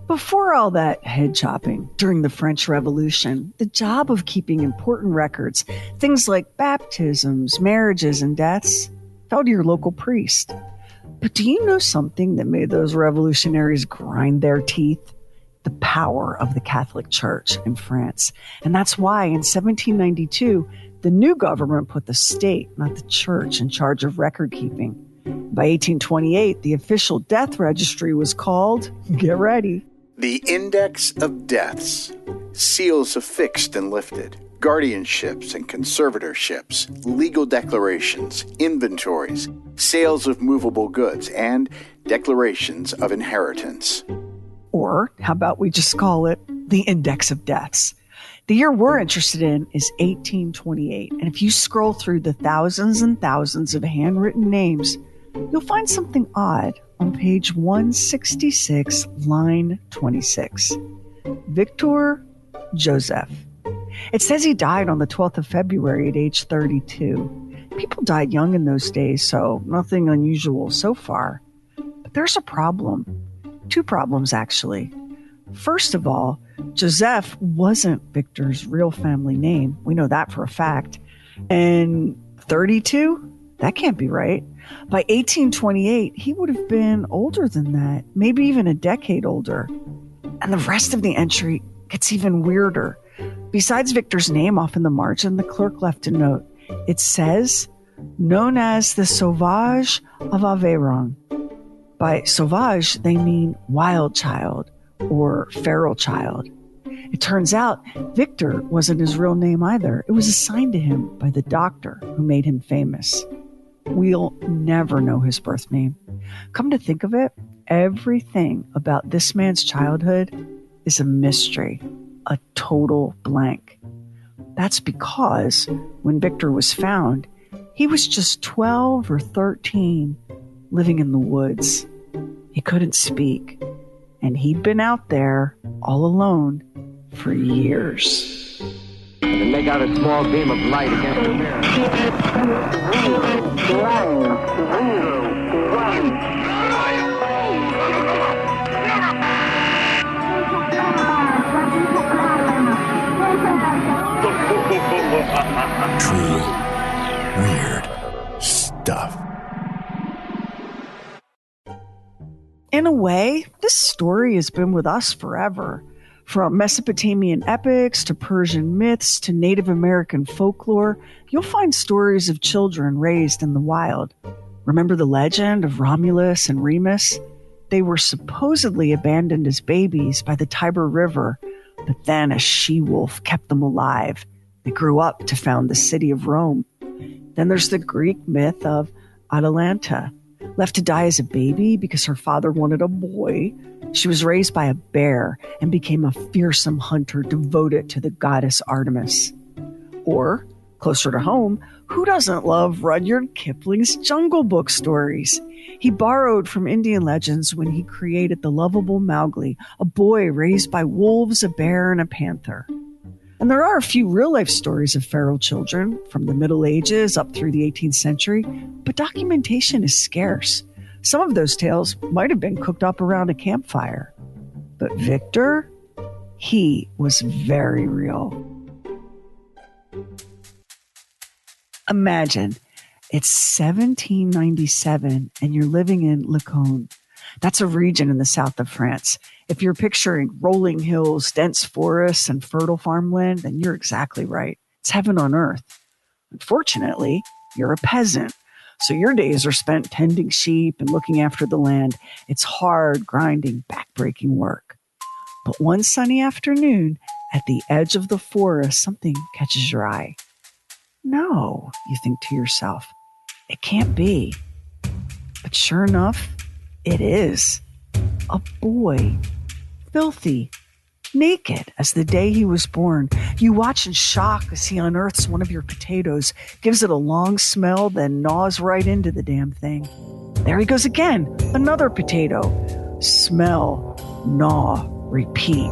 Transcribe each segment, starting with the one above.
Before all that head chopping during the French Revolution, the job of keeping important records, things like baptisms, marriages, and deaths, fell to your local priest. But do you know something that made those revolutionaries grind their teeth? The power of the Catholic Church in France. And that's why in 1792, the new government put the state, not the church, in charge of record keeping. By 1828, the official death registry was called, get ready, the Index of Deaths. Seals affixed and lifted, guardianships and conservatorships, legal declarations, inventories, sales of movable goods, and declarations of inheritance. Or how about we just call it the Index of Deaths? The year we're interested in is 1828. And if you scroll through the thousands and thousands of handwritten names, you'll find something odd on page 166, line 26. Victor Joseph. It says he died on the 12th of February at age 32. People died young in those days, so nothing unusual so far. But there's a problem. Two problems, actually. First of all, Joseph wasn't Victor's real family name. We know that for a fact. And 32? That can't be right. By 1828, he would have been older than that, maybe even a decade older. And the rest of the entry gets even weirder. Besides Victor's name off in the margin, the clerk left a note. It says, known as the Sauvage of Aveyron. By sauvage, they mean wild child or feral child. It turns out Victor wasn't his real name either. It was assigned to him by the doctor who made him famous. We'll never know his birth name. Come to think of it, everything about this man's childhood is a mystery, a total blank. That's because when Victor was found, he was just 12 or 13, living in the woods. He couldn't speak, and he'd been out there all alone for years. And make out a small beam of light against the mirror. Truly weird stuff. In a way, this story has been with us forever. From Mesopotamian epics to Persian myths to Native American folklore, you'll find stories of children raised in the wild. Remember the legend of Romulus and Remus? They were supposedly abandoned as babies by the Tiber River, but then a she-wolf kept them alive. They grew up to found the city of Rome. Then there's the Greek myth of Atalanta. Left to die as a baby because her father wanted a boy, she was raised by a bear and became a fearsome hunter devoted to the goddess Artemis. Or, closer to home, who doesn't love Rudyard Kipling's Jungle Book stories? He borrowed from Indian legends when he created the lovable Mowgli, a boy raised by wolves, a bear, and a panther. And there are a few real-life stories of feral children from the Middle Ages up through the 18th century, but documentation is scarce. Some of those tales might have been cooked up around a campfire. But Victor, he was very real. Imagine, it's 1797 and you're living in Le Cône. That's a region in the south of France. If you're picturing rolling hills, dense forests, and fertile farmland, then you're exactly right. It's heaven on earth. Unfortunately, you're a peasant. So your days are spent tending sheep and looking after the land. It's hard, grinding, backbreaking work. But one sunny afternoon, at the edge of the forest, something catches your eye. No, you think to yourself, it can't be. But sure enough, it is. A boy, filthy, naked as the day he was born. You watch in shock as he unearths one of your potatoes, gives it a long smell, then gnaws right into the damn thing. There he goes again, another potato. Smell, gnaw, repeat.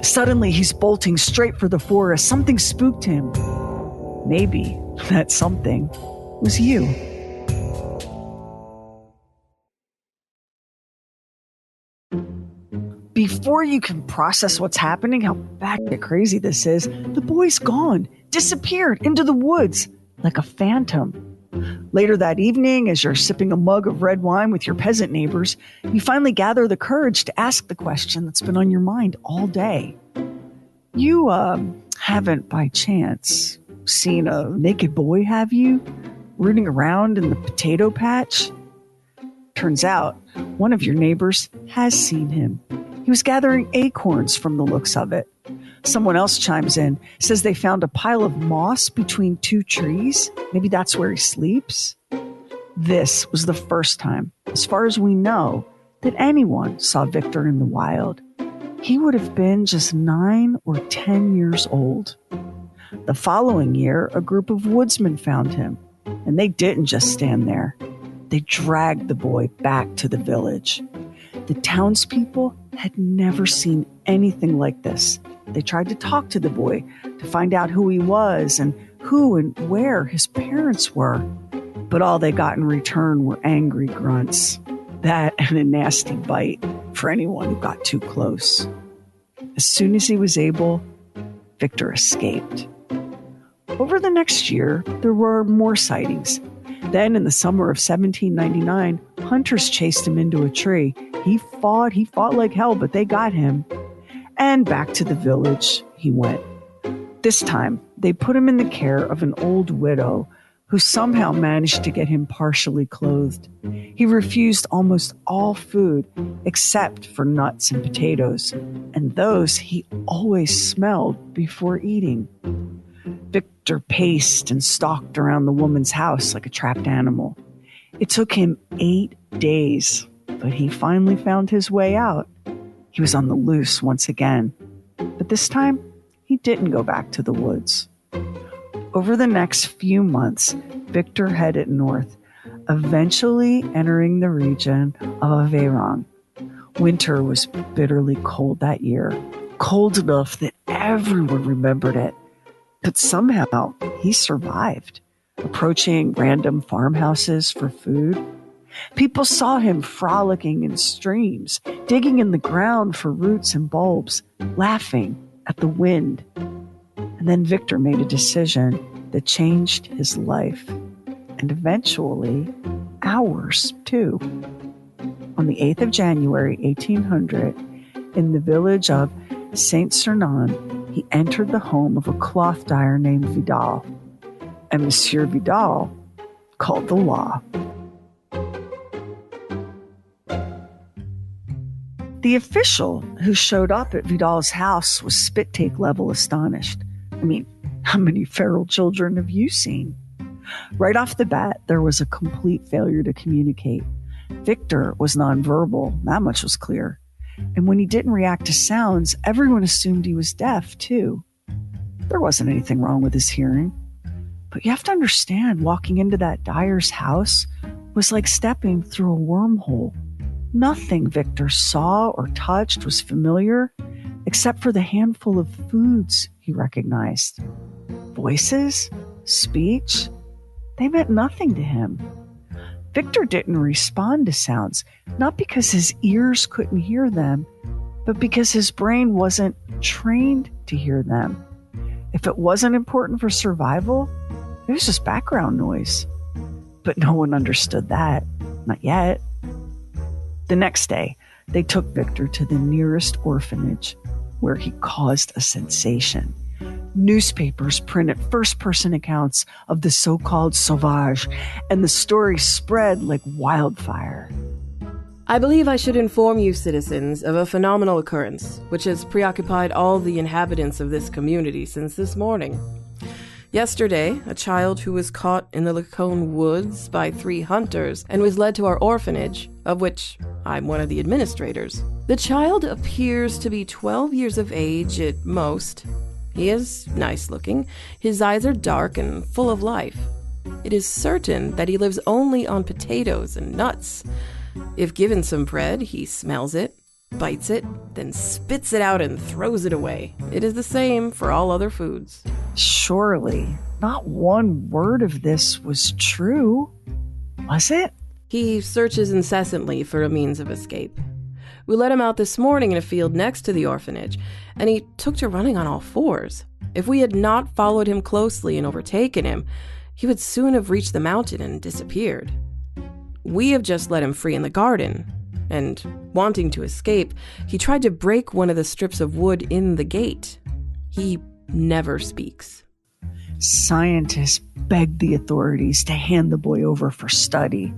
Suddenly he's bolting straight for the forest. Something spooked him. Maybe that something was you. Before you can process what's happening, how batshit crazy this is, the boy's gone, disappeared into the woods like a phantom. Later that evening, as you're sipping a mug of red wine with your peasant neighbors, you finally gather the courage to ask the question that's been on your mind all day. You, haven't by chance seen a naked boy, have you? Rooting around in the potato patch? Turns out, one of your neighbors has seen him. He was gathering acorns from the looks of it. Someone else chimes in, says they found a pile of moss between two trees. Maybe that's where he sleeps. This was the first time, as far as we know, that anyone saw Victor in the wild. He would have been just 9 or 10 years old. The following year, a group of woodsmen found him, and they didn't just stand there. They dragged the boy back to the village. The townspeople had never seen anything like this. They tried to talk to the boy to find out who he was and who and where his parents were. But all they got in return were angry grunts. That and a nasty bite for anyone who got too close. As soon as he was able, Victor escaped. Over the next year, there were more sightings. Then in the summer of 1799, hunters chased him into a tree. He fought like hell, but they got him. And back to the village he went. This time, they put him in the care of an old widow who somehow managed to get him partially clothed. He refused almost all food except for nuts and potatoes, and those he always smelled before eating. Victor paced and stalked around the woman's house like a trapped animal. It took him 8 days, but he finally found his way out. He was on the loose once again, but this time he didn't go back to the woods. Over the next few months, Victor headed north, eventually entering the region of Aveyron. Winter was bitterly cold that year, cold enough that everyone remembered it. But somehow he survived, approaching random farmhouses for food. People saw him frolicking in streams, digging in the ground for roots and bulbs, laughing at the wind. And then Victor made a decision that changed his life, and eventually ours too. On the 8th of January, 1800, in the village of Saint-Sernin, he entered the home of a cloth dyer named Vidal, and Monsieur Vidal called the law. The official who showed up at Vidal's house was spit-take level astonished. I mean, how many feral children have you seen? Right off the bat, there was a complete failure to communicate. Victor was nonverbal, that much was clear. And when he didn't react to sounds, everyone assumed he was deaf, too. There wasn't anything wrong with his hearing. But you have to understand, walking into that dyer's house was like stepping through a wormhole. Nothing Victor saw or touched was familiar, except for the handful of foods he recognized. Voices, speech, they meant nothing to him. Victor didn't respond to sounds, not because his ears couldn't hear them, but because his brain wasn't trained to hear them. If it wasn't important for survival, it was just background noise. But no one understood that. Not yet. The next day, they took Victor to the nearest orphanage, where he caused a sensation. Newspapers printed first-person accounts of the so-called sauvage, and the story spread like wildfire. I believe I should inform you, citizens, of a phenomenal occurrence, which has preoccupied all the inhabitants of this community since this morning. Yesterday, a child who was caught in the Lacone woods by 3 hunters and was led to our orphanage, of which I'm one of the administrators. The child appears to be 12 years of age at most. He is nice-looking. His eyes are dark and full of life. It is certain that he lives only on potatoes and nuts. If given some bread, he smells it, bites it, then spits it out and throws it away. It is the same for all other foods. Surely, not one word of this was true, was it? He searches incessantly for a means of escape. We let him out this morning in a field next to the orphanage, and he took to running on all fours. If we had not followed him closely and overtaken him, he would soon have reached the mountain and disappeared. We have just let him free in the garden, and, wanting to escape, he tried to break one of the strips of wood in the gate. He never speaks. Scientists begged the authorities to hand the boy over for study.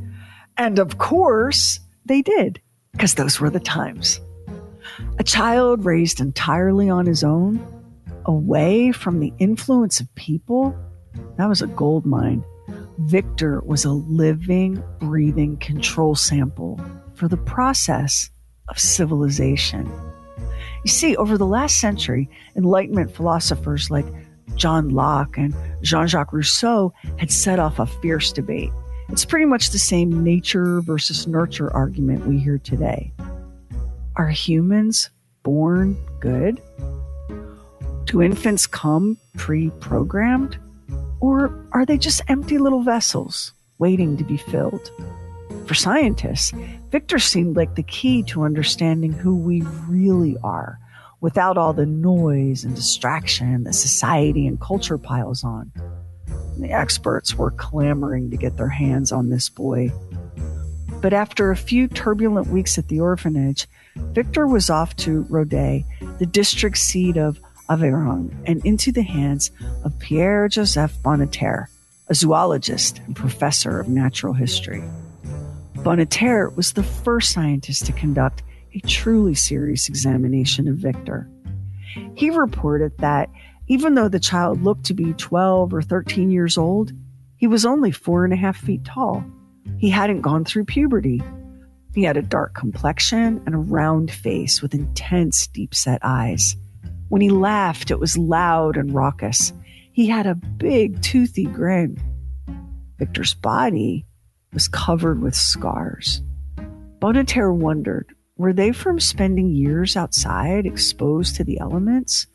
And of course, they did, because those were the times. A child raised entirely on his own, away from the influence of people, that was a gold mine. Victor was a living, breathing control sample for the process of civilization. You see, over the last century, Enlightenment philosophers like John Locke and Jean-Jacques Rousseau had set off a fierce debate. It's pretty much the same nature versus nurture argument we hear today. Are humans born good? Do infants come pre-programmed? Or are they just empty little vessels waiting to be filled? For scientists, Victor seemed like the key to understanding who we really are, without all the noise and distraction that society and culture piles on. The experts were clamoring to get their hands on this boy. But after a few turbulent weeks at the orphanage, Victor was off to Rodez, the district seat of Aveyron, and into the hands of Pierre-Joseph Bonneterre, a zoologist and professor of natural history. Bonneterre was the first scientist to conduct a truly serious examination of Victor. He reported that even though the child looked to be 12 or 13 years old, he was only 4.5 feet tall. He hadn't gone through puberty. He had a dark complexion and a round face with intense, deep-set eyes. When he laughed, it was loud and raucous. He had a big, toothy grin. Victor's body was covered with scars. Bonneterre wondered, were they from spending years outside, exposed to the elements?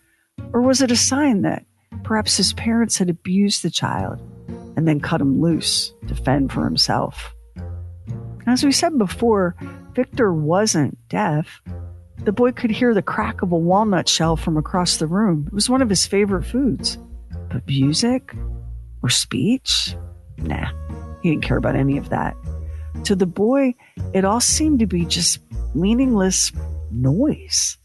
Or was it a sign that perhaps his parents had abused the child and then cut him loose to fend for himself? As we said before, Victor wasn't deaf. The boy could hear the crack of a walnut shell from across the room. It was one of his favorite foods. But music or speech? Nah, he didn't care about any of that. To the boy, it all seemed to be just meaningless noise.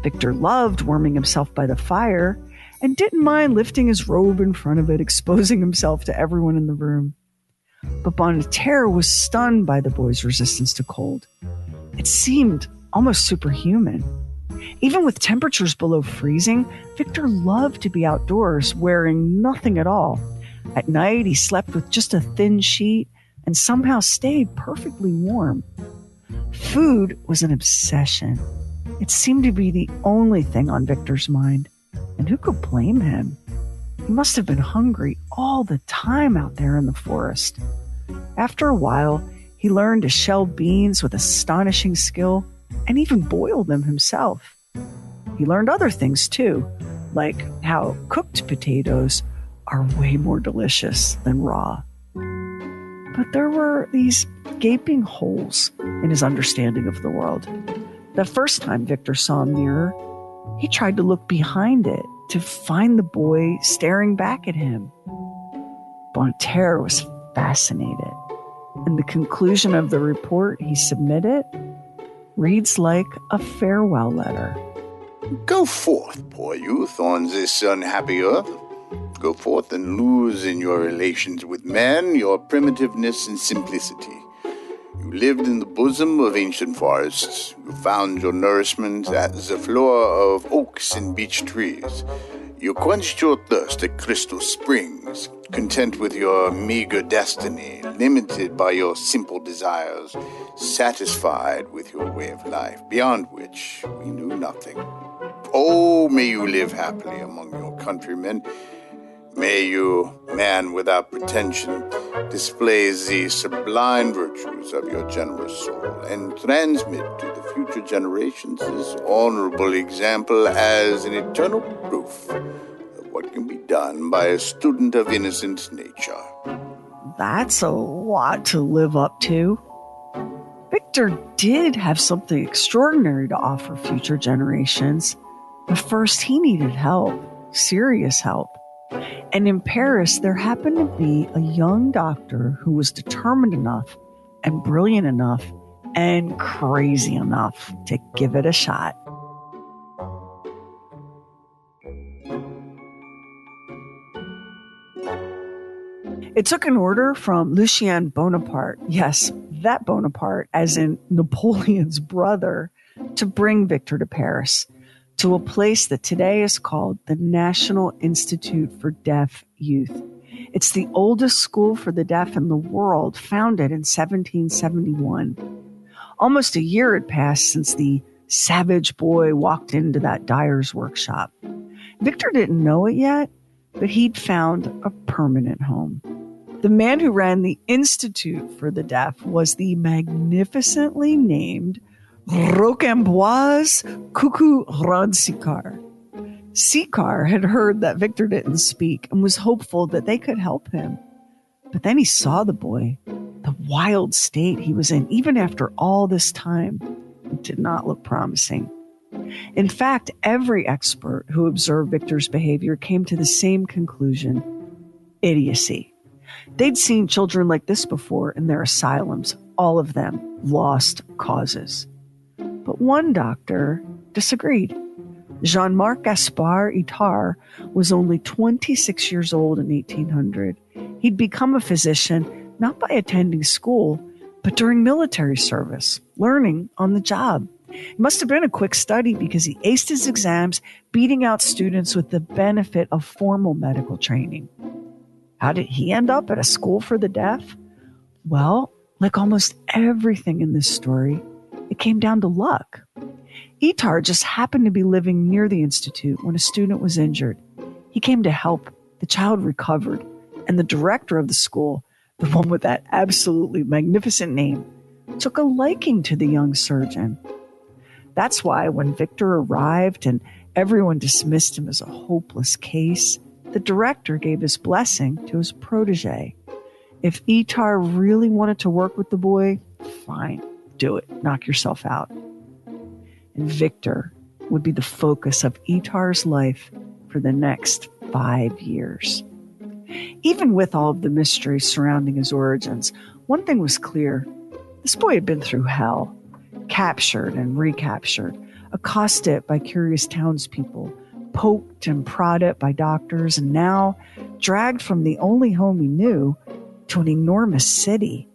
Victor loved warming himself by the fire and didn't mind lifting his robe in front of it, exposing himself to everyone in the room. But Bonneterre was stunned by the boy's resistance to cold. It seemed almost superhuman. Even with temperatures below freezing, Victor loved to be outdoors, wearing nothing at all. At night, he slept with just a thin sheet and somehow stayed perfectly warm. Food was an obsession. It seemed to be the only thing on Victor's mind. And who could blame him? He must have been hungry all the time out there in the forest. After a while, he learned to shell beans with astonishing skill and even boil them himself. He learned other things too, like how cooked potatoes are way more delicious than raw. But there were these gaping holes in his understanding of the world. The first time Victor saw a mirror, he tried to look behind it to find the boy staring back at him. Bonneterre was fascinated, and the conclusion of the report he submitted reads like a farewell letter. Go forth, poor youth, on this unhappy earth. Go forth and lose in your relations with man your primitiveness and simplicity. You lived in the bosom of ancient forests. You found your nourishment at the floor of oaks and beech trees. You quenched your thirst at crystal springs, content with your meager destiny, limited by your simple desires, satisfied with your way of life, beyond which we knew nothing. Oh, may you live happily among your countrymen. May you, man without pretension, display the sublime virtues of your generous soul and transmit to the future generations this honorable example as an eternal proof of what can be done by a student of innocent nature. That's a lot to live up to. Victor Victor did have something extraordinary to offer future generations, but first he needed help, serious help. And in Paris, there happened to be a young doctor who was determined enough and brilliant enough and crazy enough to give it a shot. It took an order from Lucien Bonaparte, yes, that Bonaparte, as in Napoleon's brother, to bring Victor to Paris, to a place that today is called the National Institute for Deaf Youth. It's the oldest school for the deaf in the world, founded in 1771. Almost a year had passed since the savage boy walked into that dyer's workshop. Victor didn't know it yet, but he'd found a permanent home. The man who ran the Institute for the Deaf was the magnificently named Rocamboise Cuckoo Ronsikar. Sikar had heard that Victor didn't speak and was hopeful that they could help him. But then he saw the boy, the wild state he was in, even after all this time. It did not look promising. In fact, every expert who observed Victor's behavior came to the same conclusion: idiocy. They'd seen children like this before in their asylums, all of them lost causes. But one doctor disagreed. Jean-Marc Gaspard Itard was only 26 years old in 1800. He'd become a physician not by attending school, but during military service, learning on the job. It must have been a quick study because he aced his exams, beating out students with the benefit of formal medical training. How did he end up at a school for the deaf? Well, like almost everything in this story, it came down to luck. Itard just happened to be living near the institute when a student was injured. He came to help. The child recovered, and the director of the school, the one with that absolutely magnificent name, took a liking to the young surgeon. That's why when Victor arrived and everyone dismissed him as a hopeless case, the director gave his blessing to his protege. If Itard really wanted to work with the boy, fine, do it, knock yourself out. And Victor would be the focus of Itard's life for the next 5 years. Even with all of the mystery surrounding his origins, one thing was clear. This boy had been through hell, captured and recaptured, accosted by curious townspeople, poked and prodded by doctors, and now dragged from the only home he knew to an enormous city.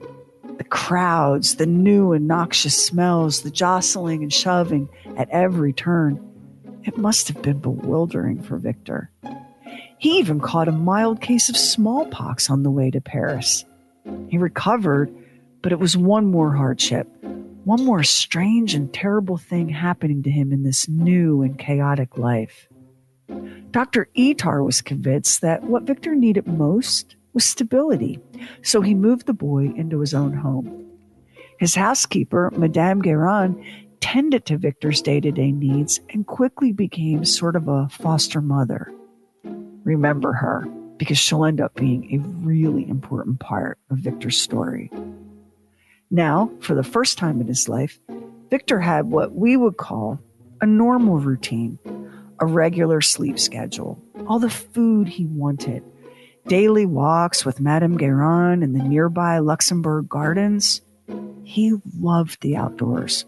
The crowds, the new and noxious smells, the jostling and shoving at every turn. It must have been bewildering for Victor. He even caught a mild case of smallpox on the way to Paris. He recovered, but it was one more hardship, one more strange and terrible thing happening to him in this new and chaotic life. Dr. Itard was convinced that what Victor needed most was stability, so he moved the boy into his own home. His housekeeper, Madame Guérin, tended to Victor's day-to-day needs and quickly became sort of a foster mother. Remember her, because she'll end up being a really important part of Victor's story. Now, for the first time in his life, Victor had what we would call a normal routine, a regular sleep schedule, all the food he wanted, daily walks with Madame Guérin in the nearby Luxembourg Gardens. He loved the outdoors.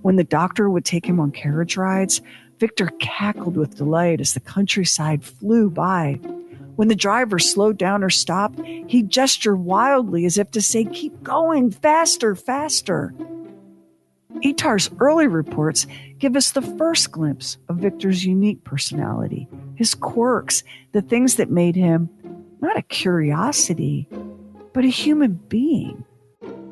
When the doctor would take him on carriage rides, Victor cackled with delight as the countryside flew by. When the driver slowed down or stopped, he'd gesture wildly as if to say, "Keep going, faster, faster." Itard's early reports give us the first glimpse of Victor's unique personality, his quirks, the things that made him not a curiosity, but a human being.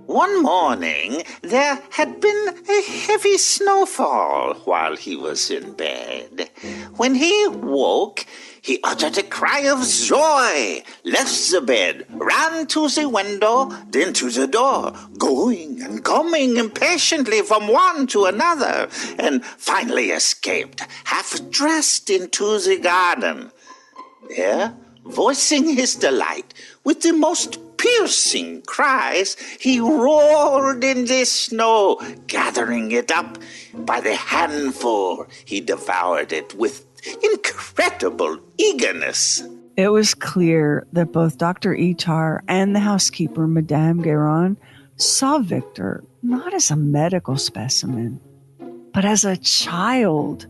One morning, there had been a heavy snowfall while he was in bed. When he woke, he uttered a cry of joy, left the bed, ran to the window, then to the door, going and coming impatiently from one to another, and finally escaped, half-dressed, into the garden. There, voicing his delight with the most piercing cries, he roared in the snow, gathering it up by the handful. He devoured it with incredible eagerness. It was clear that both Dr. Itar and the housekeeper, Madame Guérin, saw Victor not as a medical specimen, but as a child,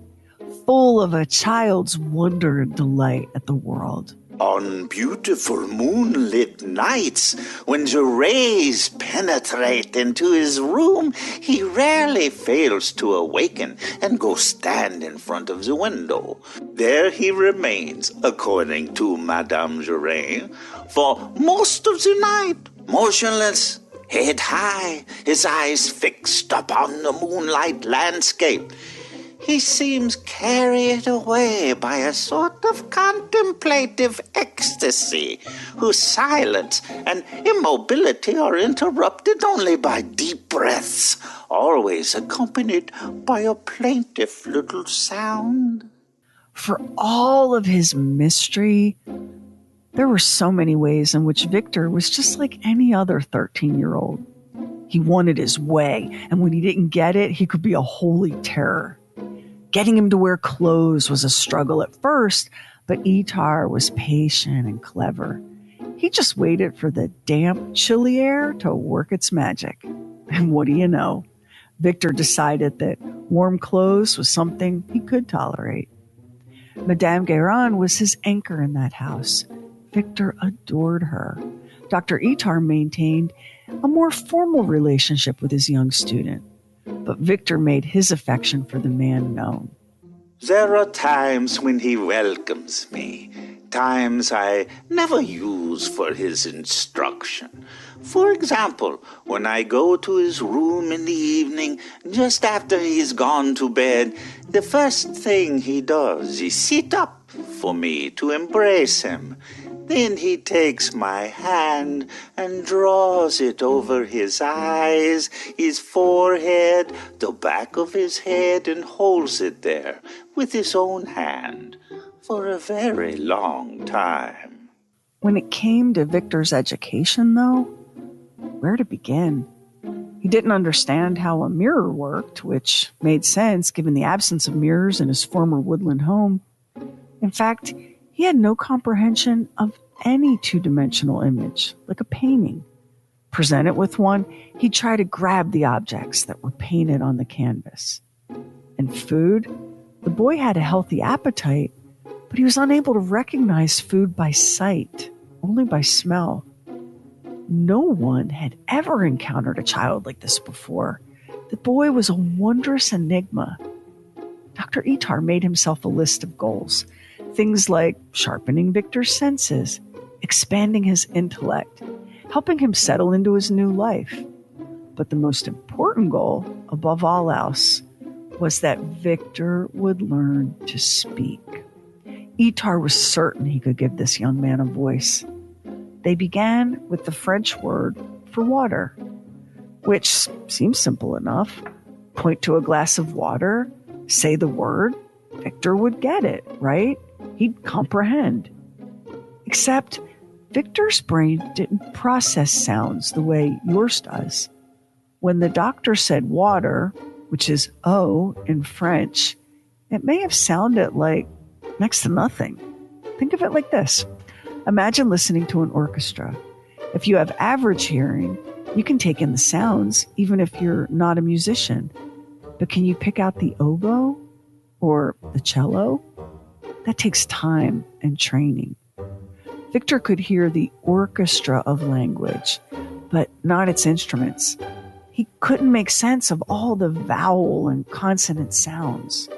full of a child's wonder and delight at the world. On beautiful moonlit nights, when the rays penetrate into his room, he rarely fails to awaken and go stand in front of the window. There he remains, according to Madame Guérin, for most of the night, motionless, head high, his eyes fixed upon the moonlight landscape. He seems carried away by a sort of contemplative ecstasy, whose silence and immobility are interrupted only by deep breaths, always accompanied by a plaintive little sound. For all of his mystery, there were so many ways in which Victor was just like any other 13-year-old. He wanted his way, and when he didn't get it, he could be a holy terror. Getting him to wear clothes was a struggle at first, but Itar was patient and clever. He just waited for the damp, chilly air to work its magic. And what do you know? Victor decided that warm clothes was something he could tolerate. Madame Guérin was his anchor in that house. Victor adored her. Dr. Itar maintained a more formal relationship with his young student, but Victor made his affection for the man known. There are times when he welcomes me, times I never use for his instruction. For example, when I go to his room in the evening, just after he's gone to bed, the first thing he does is sit up for me to embrace him. Then he takes my hand and draws it over his eyes, his forehead, the back of his head, and holds it there with his own hand for a very long time. When it came to Victor's education, though, where to begin? He didn't understand how a mirror worked, which made sense given the absence of mirrors in his former woodland home. In fact, he had no comprehension of any two-dimensional image, like a painting. Presented with one, he'd try to grab the objects that were painted on the canvas. And food? The boy had a healthy appetite, but he was unable to recognize food by sight, only by smell. No one had ever encountered a child like this before. The boy was a wondrous enigma. Dr. Itar made himself a list of goals. Things like sharpening Victor's senses, expanding his intellect, helping him settle into his new life. But the most important goal, above all else, was that Victor would learn to speak. Itar was certain he could give this young man a voice. They began with the French word for water, which seems simple enough. Point to a glass of water, say the word, Victor would get it, right? He'd comprehend. Except Victor's brain didn't process sounds the way yours does. When the doctor said water, which is eau in French, it may have sounded like next to nothing. Think of it like this. Imagine listening to an orchestra. If you have average hearing, you can take in the sounds, even if you're not a musician. But can you pick out the oboe or the cello? That takes time and training. Victor could hear the orchestra of language, but not its instruments. He couldn't make sense of all the vowel and consonant sounds.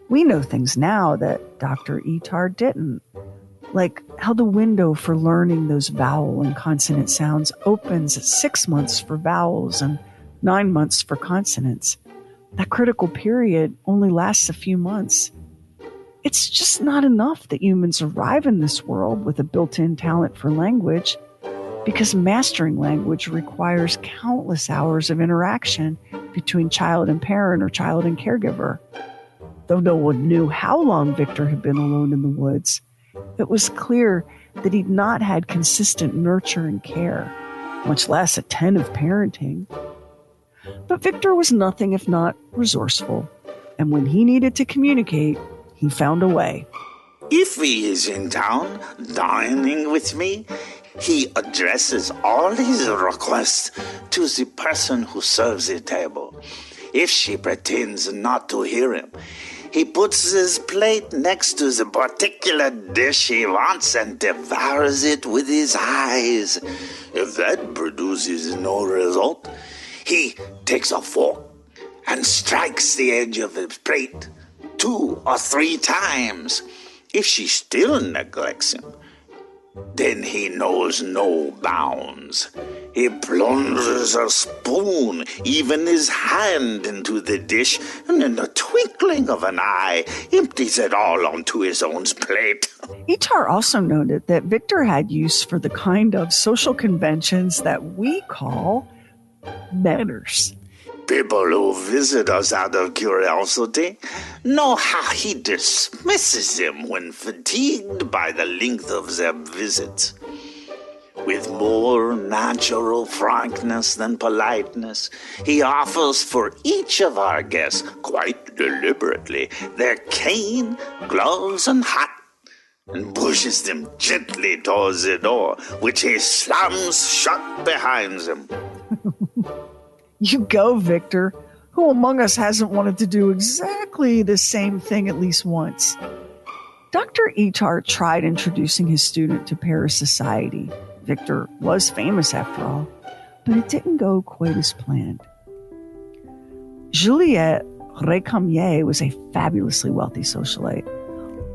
We know things now that Dr. Itar didn't, like how the window for learning those vowel and consonant sounds opens at 6 months for vowels and 9 months for consonants. That critical period only lasts a few months. It's just not enough that humans arrive in this world with a built-in talent for language, because mastering language requires countless hours of interaction between child and parent or child and caregiver. Though no one knew how long Victor had been alone in the woods, it was clear that he'd not had consistent nurture and care, much less attentive parenting. But Victor was nothing if not resourceful, and when he needed to communicate, he found a way. If he is in town dining with me, he addresses all his requests to the person who serves the table. If she pretends not to hear him, he puts his plate next to the particular dish he wants and devours it with his eyes. If that produces no result, he takes a fork and strikes the edge of his plate 2 or 3 times. If she still neglects him, then he knows no bounds. He plunges a spoon, even his hand, into the dish, and in the twinkling of an eye, empties it all onto his own plate. Itar also noted that Victor had use for the kind of social conventions that we call manners. People who visit us out of curiosity know how he dismisses them when fatigued by the length of their visits. With more natural frankness than politeness, he offers for each of our guests, quite deliberately, their cane, gloves, and hat, and pushes them gently towards the door, which he slams shut behind him. You go, Victor. Who among us hasn't wanted to do exactly the same thing at least once? Dr. Itar tried introducing his student to Paris society. Victor was famous after all, but it didn't go quite as planned. Juliette Recamier was a fabulously wealthy socialite.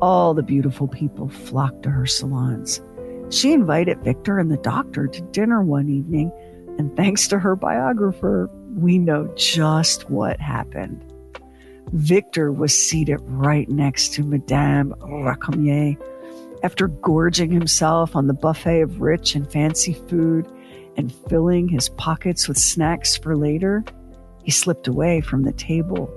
All the beautiful people flocked to her salons. She invited Victor and the doctor to dinner one evening, and thanks to her biographer, we know just what happened. Victor was seated right next to Madame Recamier. After gorging himself on the buffet of rich and fancy food and filling his pockets with snacks for later, he slipped away from the table.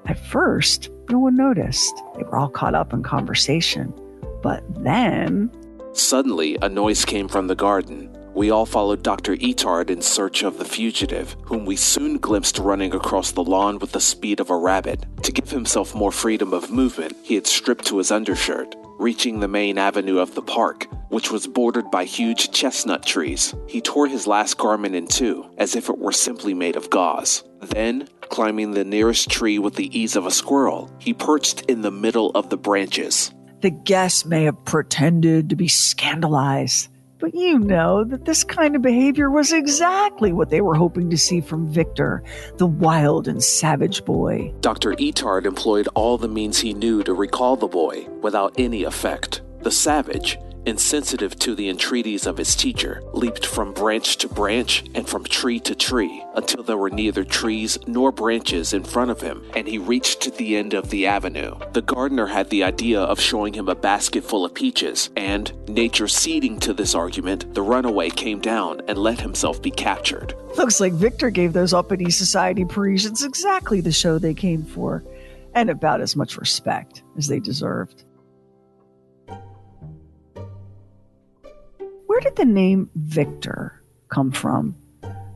At first, no one noticed. They were all caught up in conversation. But then... Suddenly, a noise came from the garden. We all followed Dr. Itard in search of the fugitive, whom we soon glimpsed running across the lawn with the speed of a rabbit. To give himself more freedom of movement, he had stripped to his undershirt. Reaching the main avenue of the park, which was bordered by huge chestnut trees, he tore his last garment in two, as if it were simply made of gauze. Then, climbing the nearest tree with the ease of a squirrel, he perched in the middle of the branches. The guests may have pretended to be scandalized, but you know that this kind of behavior was exactly what they were hoping to see from Victor, the wild and savage boy. Dr. Itard employed all the means he knew to recall the boy, without any effect. The savage, insensitive to the entreaties of his teacher, leaped from branch to branch and from tree to tree, until there were neither trees nor branches in front of him, and he reached the end of the avenue. The gardener had the idea of showing him a basket full of peaches, and, nature ceding to this argument, the runaway came down and let himself be captured. Looks like Victor gave those uppity society Parisians exactly the show they came for, and about as much respect as they deserved. Where did the name Victor come from?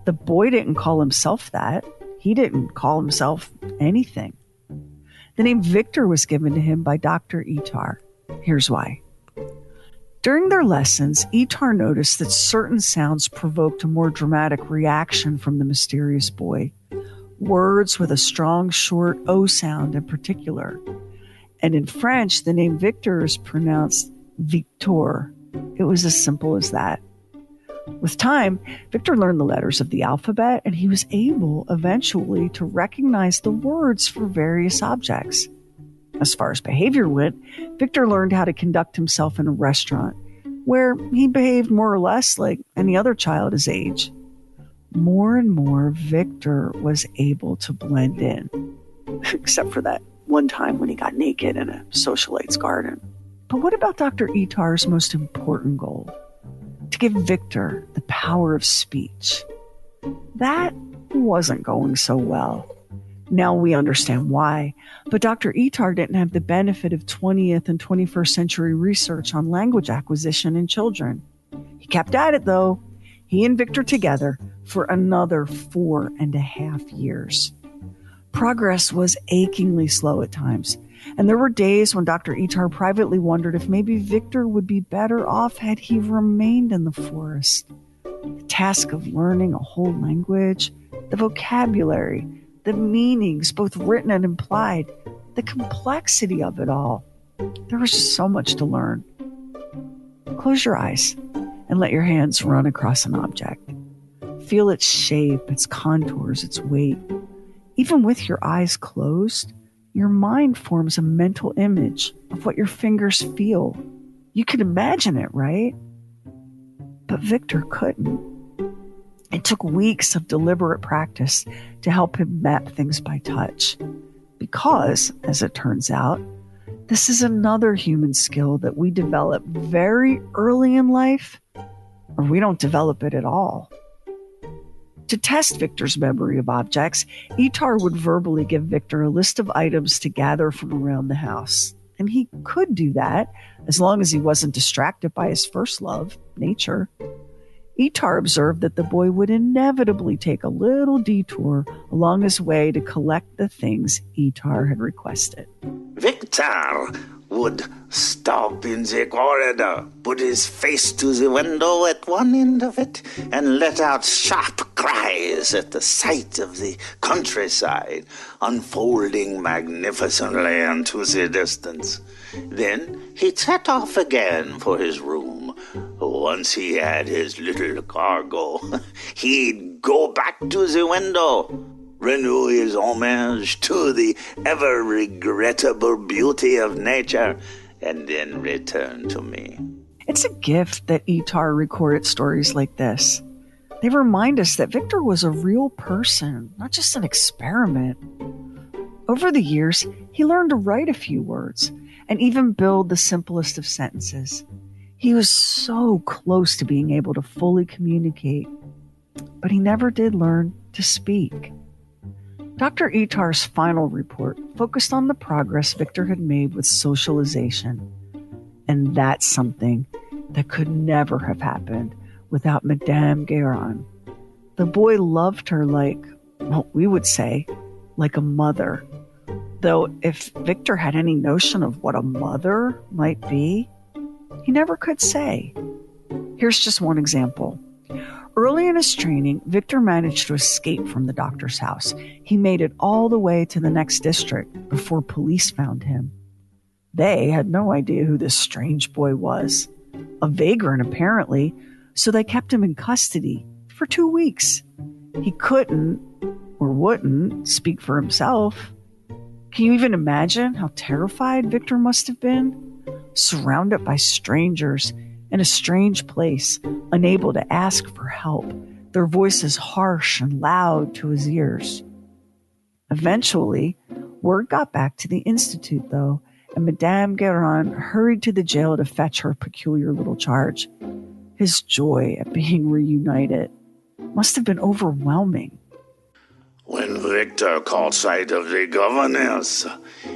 The boy didn't call himself that. He didn't call himself anything. The name Victor was given to him by Dr. Itar. Here's why. During their lessons, Itar noticed that certain sounds provoked a more dramatic reaction from the mysterious boy. Words with a strong, short O sound in particular. And in French, the name Victor is pronounced Victor. It was as simple as that. With time, Victor learned the letters of the alphabet, and he was able eventually to recognize the words for various objects. As far as behavior went, Victor learned how to conduct himself in a restaurant, where he behaved more or less like any other child his age. More and more, Victor was able to blend in, except for that one time when he got naked in a socialite's garden. But what about Dr. Itar's most important goal? To give Victor the power of speech. That wasn't going so well. Now we understand why, but Dr. Itard didn't have the benefit of 20th and 21st century research on language acquisition in children. He kept at it, though. He and Victor together for another 4.5 years. Progress was achingly slow at times, and there were days when Dr. Itard privately wondered if maybe Victor would be better off had he remained in the forest. The task of learning a whole language, the vocabulary, the meanings, both written and implied, the complexity of it all. There was just so much to learn. Close your eyes and let your hands run across an object. Feel its shape, its contours, its weight. Even with your eyes closed, your mind forms a mental image of what your fingers feel. You could imagine it, right? But Victor couldn't. It took weeks of deliberate practice to help him map things by touch. Because, as it turns out, this is another human skill that we develop very early in life, or we don't develop it at all. To test Victor's memory of objects, Itard would verbally give Victor a list of items to gather from around the house. And he could do that as long as he wasn't distracted by his first love, nature. Itard observed that the boy would inevitably take a little detour along his way to collect the things Itard had requested. Victor would stop in the corridor, put his face to the window at one end of it, and let out sharp cries at the sight of the countryside, unfolding magnificently into the distance. Then he'd set off again for his room. Once he had his little cargo, he'd go back to the window, renew his homage to the ever-regrettable beauty of nature, and then return to me. It's a gift that Itard recorded stories like this. They remind us that Victor was a real person, not just an experiment. Over the years, he learned to write a few words and even build the simplest of sentences. He was so close to being able to fully communicate, but he never did learn to speak. Dr. Itard's final report focused on the progress Victor had made with socialization. And that's something that could never have happened without Madame Guérin. The boy loved her like, well, we would say, like a mother. Though if Victor had any notion of what a mother might be, he never could say. Here's just one example. Early in his training, Victor managed to escape from the doctor's house. He made it all the way to the next district before police found him. They had no idea who this strange boy was. A vagrant, apparently, so they kept him in custody for 2 weeks. He couldn't, or wouldn't, speak for himself. Can you even imagine how terrified Victor must have been? Surrounded by strangers in a strange place, unable to ask for help, their voices harsh and loud to his ears. Eventually, word got back to the Institute, though, and Madame Guérin hurried to the jail to fetch her peculiar little charge. His joy at being reunited must have been overwhelming. When Victor caught sight of the governess,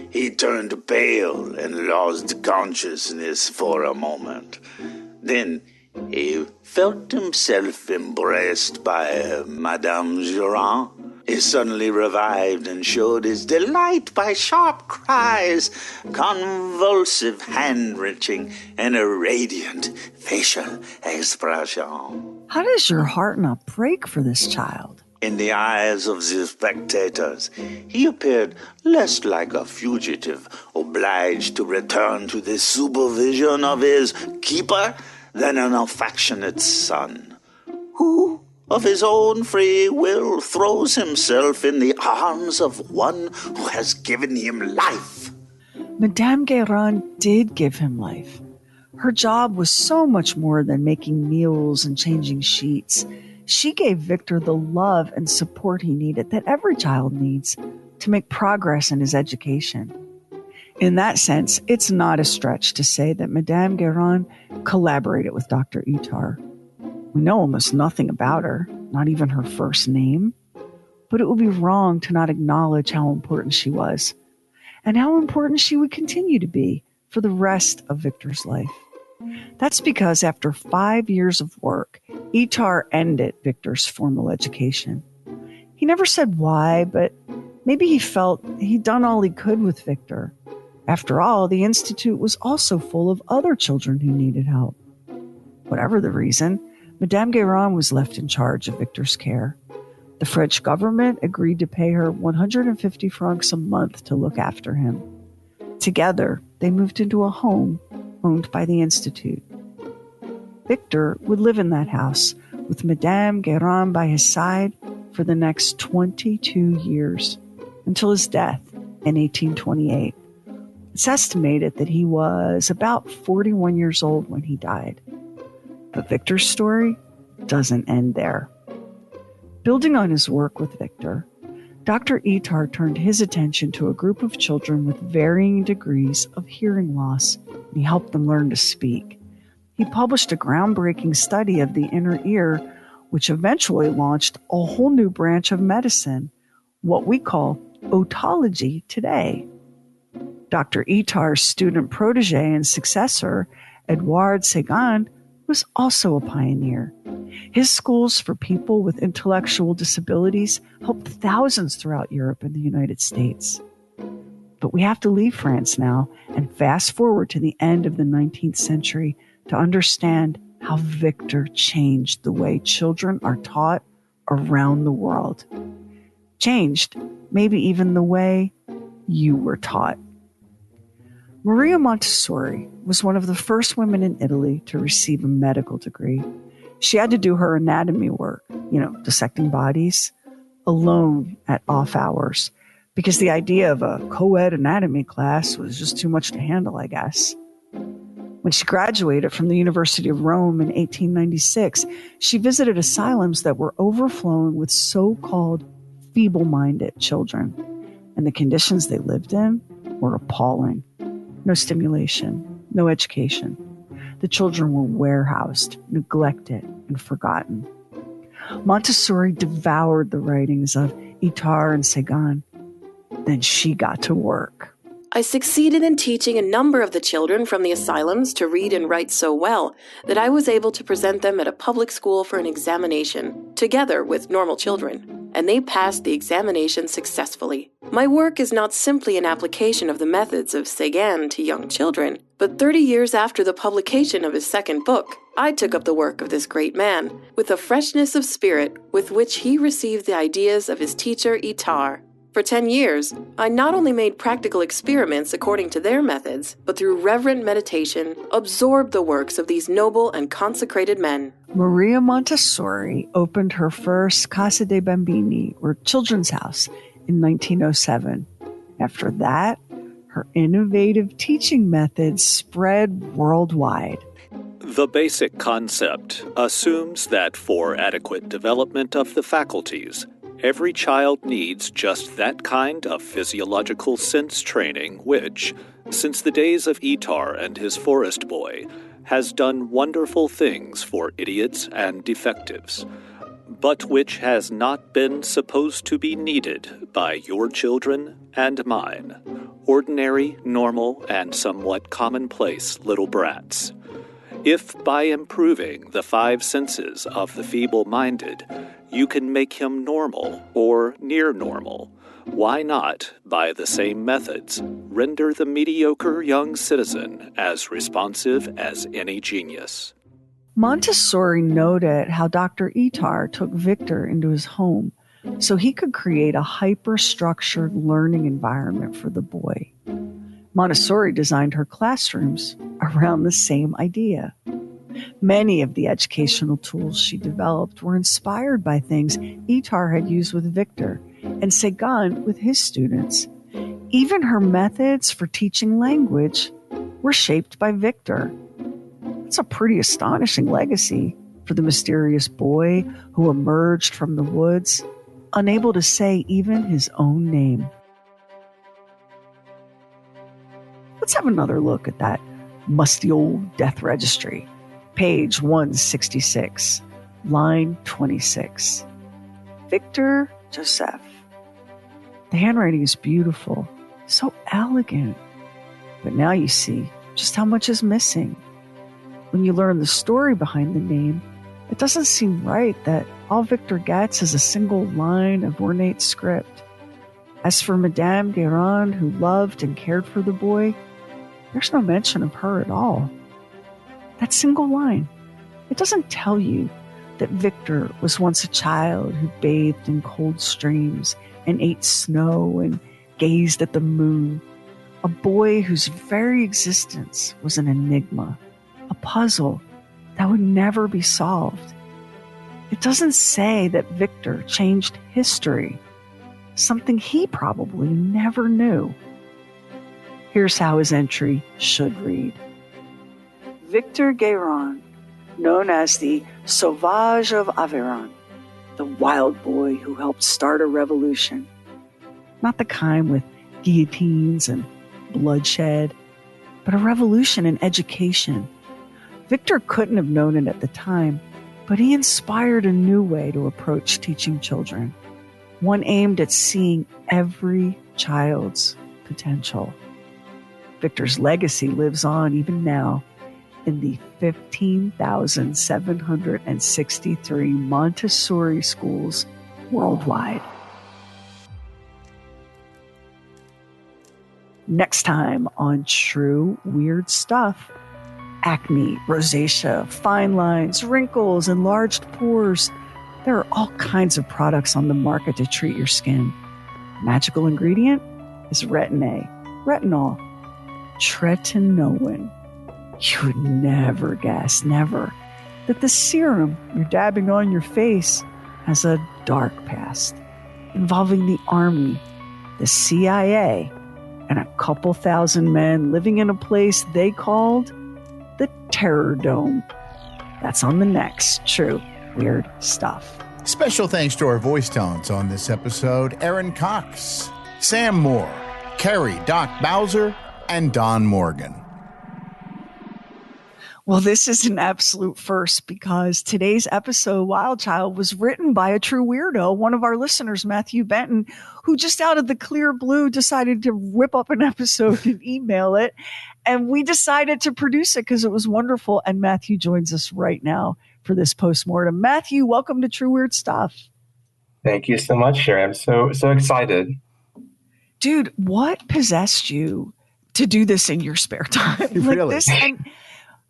he turned pale and lost consciousness for a moment. Then he felt himself embraced by Madame Guérin. He suddenly revived and showed his delight by sharp cries, convulsive hand-wrenching, and a radiant facial expression. How does your heart not break for this child? In the eyes of the spectators, he appeared less like a fugitive obliged to return to the supervision of his keeper than an affectionate son, who, of his own free will, throws himself in the arms of one who has given him life. Madame Guérin did give him life. Her job was so much more than making meals and changing sheets. She gave Victor the love and support he needed that every child needs to make progress in his education. In that sense, it's not a stretch to say that Madame Guérin collaborated with Dr. Itard. We know almost nothing about her, not even her first name. but it would be wrong to not acknowledge how important she was and how important she would continue to be for the rest of Victor's life. That's because after 5 years of work, Itar ended Victor's formal education. He never said why, but maybe he felt he'd done all he could with Victor. After all, the Institute was also full of other children who needed help. Whatever the reason, Madame Guérin was left in charge of Victor's care. The French government agreed to pay her 150 francs a month to look after him. Together, they moved into a home owned by the Institute. Victor would live in that house with Madame Guérin by his side for the next 22 years, until his death in 1828. It's estimated that he was about 41 years old when he died. But Victor's story doesn't end there. Building on his work with Victor, Dr. Itar turned his attention to a group of children with varying degrees of hearing loss, and he helped them learn to speak. He published a groundbreaking study of the inner ear, which eventually launched a whole new branch of medicine, what we call otology today. Dr. Itar's student protege and successor, Edouard Séguin, was also a pioneer. His schools for people with intellectual disabilities helped thousands throughout Europe and the United States. But we have to leave France now and fast forward to the end of the 19th century to understand how Victor changed the way children are taught around the world. Changed maybe even the way you were taught. Maria Montessori was one of the first women in Italy to receive a medical degree. She had to do her anatomy work, dissecting bodies, alone at off hours, because the idea of a co-ed anatomy class was just too much to handle, I guess. When she graduated from the University of Rome in 1896, she visited asylums that were overflowing with so-called feeble-minded children, and the conditions they lived in were appalling. No stimulation, no education. The children were warehoused, neglected, and forgotten. Montessori devoured the writings of Itar and Séguin. Then she got to work. I succeeded in teaching a number of the children from the asylums to read and write so well that I was able to present them at a public school for an examination, together with normal children, and they passed the examination successfully. My work is not simply an application of the methods of Séguin to young children, but 30 years after the publication of his second book, I took up the work of this great man, with a freshness of spirit with which he received the ideas of his teacher Itar. For 10 years, I not only made practical experiments according to their methods, but through reverent meditation, absorbed the works of these noble and consecrated men. Maria Montessori opened her first Casa dei Bambini, or children's house, in 1907. After that, her innovative teaching methods spread worldwide. The basic concept assumes that for adequate development of the faculties, every child needs just that kind of physiological sense training which, since the days of Itar and his forest boy, has done wonderful things for idiots and defectives, but which has not been supposed to be needed by your children and mine, ordinary, normal, and somewhat commonplace little brats. If by improving the 5 senses of the feeble-minded, you can make him normal or near normal, why not, by the same methods, render the mediocre young citizen as responsive as any genius? Montessori noted how Dr. Itar took Victor into his home so he could create a hyper-structured learning environment for the boy. Montessori designed her classrooms around the same idea. Many of the educational tools she developed were inspired by things Itar had used with Victor and Séguin with his students. Even her methods for teaching language were shaped by Victor. It's a pretty astonishing legacy for the mysterious boy who emerged from the woods, unable to say even his own name. Let's have another look at that musty old death registry. Page 166, line 26. Victor Joseph. The handwriting is beautiful, so elegant. But now you see just how much is missing. When you learn the story behind the name, it doesn't seem right that all Victor gets is a single line of ornate script. As for Madame Guérin, who loved and cared for the boy, there's no mention of her at all. That single line, it doesn't tell you that Victor was once a child who bathed in cold streams and ate snow and gazed at the moon. A boy whose very existence was an enigma, a puzzle that would never be solved. It doesn't say that Victor changed history, something he probably never knew. Here's how his entry should read. Victor Guérin, known as the Sauvage of Aveyron, the wild boy who helped start a revolution. Not the kind with guillotines and bloodshed, but a revolution in education. Victor couldn't have known it at the time, but he inspired a new way to approach teaching children, one aimed at seeing every child's potential. Victor's legacy lives on even now in the 15,763 Montessori schools worldwide. Next time on True Weird Stuff. Acne, rosacea, fine lines, wrinkles, enlarged pores. There are all kinds of products on the market to treat your skin. Magical ingredient is retinol, tretinoin. You would never guess, never, that the serum you're dabbing on your face has a dark past involving the Army, the CIA, and a couple thousand men living in a place they called the Terror Dome. That's on the next True Weird Stuff. Special thanks to our voice talents on this episode: Aaron Cox, Sam Moore, Kerry Doc Bowser, and Don Morgan. Well, this is an absolute first because today's episode, Wild Child, was written by a true weirdo, one of our listeners, Matthew Benton, who just out of the clear blue decided to whip up an episode and email it. And we decided to produce it because it was wonderful. And Matthew joins us right now for this postmortem. Matthew, welcome to True Weird Stuff. Thank you so much, Sherry. I'm so excited. Dude, what possessed you to do this in your spare time? Really? This, and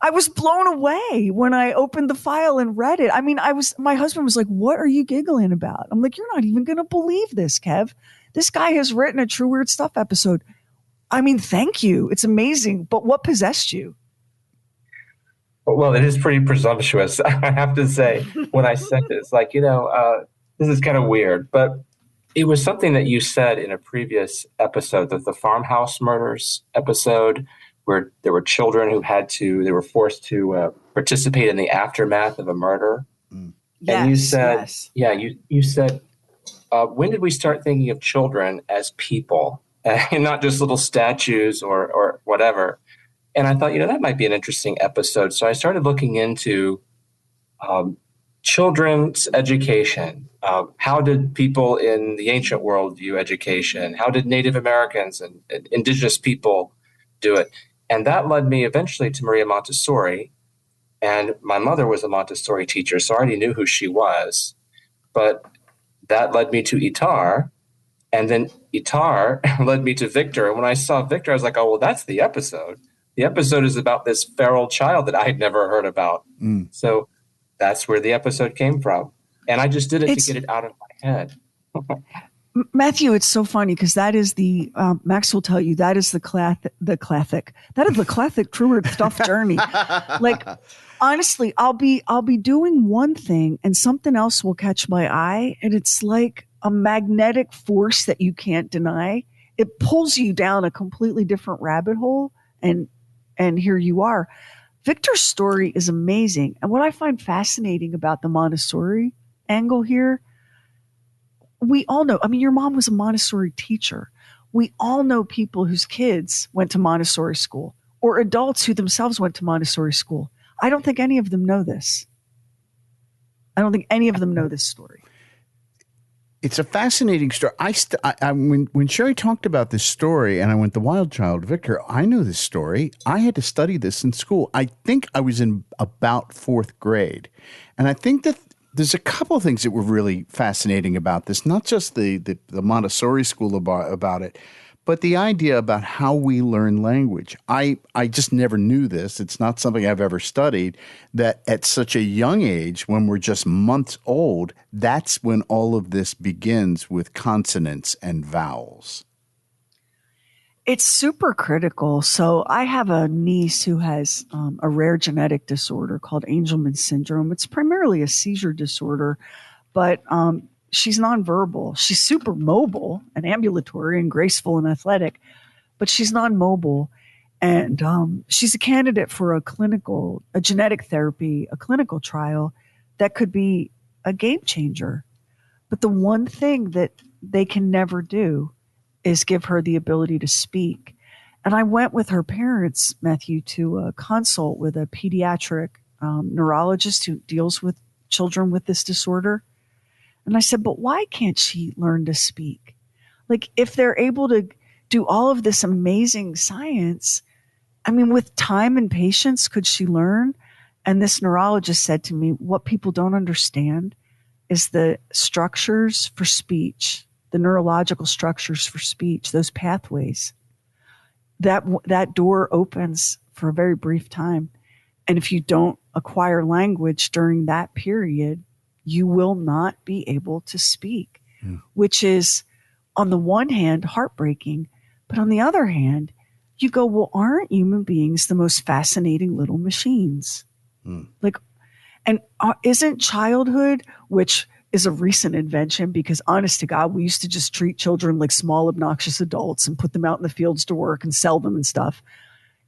I was blown away when I opened the file and read it. I mean, my husband was like, what are you giggling about? I'm like, you're not even going to believe this, Kev. This guy has written a True Weird Stuff episode. I mean, thank you. It's amazing. But what possessed you? Well, it is pretty presumptuous, I have to say, when I sent it. It's like, this is kind of weird. But it was something that you said in a previous episode, that the farmhouse murders episode, where there were children who they were forced to participate in the aftermath of a murder. Mm. Yes, and you said, yes. Yeah, you said, when did we start thinking of children as people and not just little statues or whatever? And I thought, that might be an interesting episode. So I started looking into children's education. How did people in the ancient world view education? How did Native Americans and indigenous people do it? And that led me eventually to Maria Montessori. And my mother was a Montessori teacher, so I already knew who she was. But that led me to Itar. And then Itar led me to Victor. And when I saw Victor, I was like, oh, well, that's the episode. The episode is about this feral child that I had never heard about. Mm. So that's where the episode came from. And I just did it to get it out of my head. Matthew, it's so funny because that is the Max will tell you that is the classic True Weird Stuff journey. Like, honestly, I'll be doing one thing and something else will catch my eye, and it's like a magnetic force that you can't deny. It pulls you down a completely different rabbit hole, and here you are. Victor's story is amazing, and what I find fascinating about the Montessori angle here. We all know, your mom was a Montessori teacher. We all know people whose kids went to Montessori school or adults who themselves went to Montessori school. I don't think any of them know this. I don't think any of them know this story. It's a fascinating story. When Sherry talked about this story and I went, The Wild Child, Victor, I know this story. I had to study this in school. I think I was in about 4th grade. And I think that there's a couple of things that were really fascinating about this, not just the Montessori school about it, but the idea about how we learn language. I just never knew this. It's not something I've ever studied, that at such a young age, when we're just months old, that's when all of this begins with consonants and vowels. It's super critical. So I have a niece who has a rare genetic disorder called Angelman syndrome. It's primarily a seizure disorder, but she's nonverbal. She's super mobile and ambulatory and graceful and athletic, but she's non-mobile. And she's a candidate for a genetic therapy, a clinical trial that could be a game changer. But the one thing that they can never do is give her the ability to speak. And I went with her parents, Matthew, to a consult with a pediatric neurologist who deals with children with this disorder. And I said, but why can't she learn to speak? Like, if they're able to do all of this amazing science, I mean, with time and patience, could she learn? And this neurologist said to me, what people don't understand is the structures for speech, the neurological structures for speech, those pathways. That door opens for a very brief time. And if you don't acquire language during that period, you will not be able to speak, which is, on the one hand, heartbreaking. But on the other hand, you go, well, aren't human beings the most fascinating little machines? Like, and isn't childhood, which is a recent invention, because honest to God, we used to just treat children like small, obnoxious adults and put them out in the fields to work and sell them and stuff.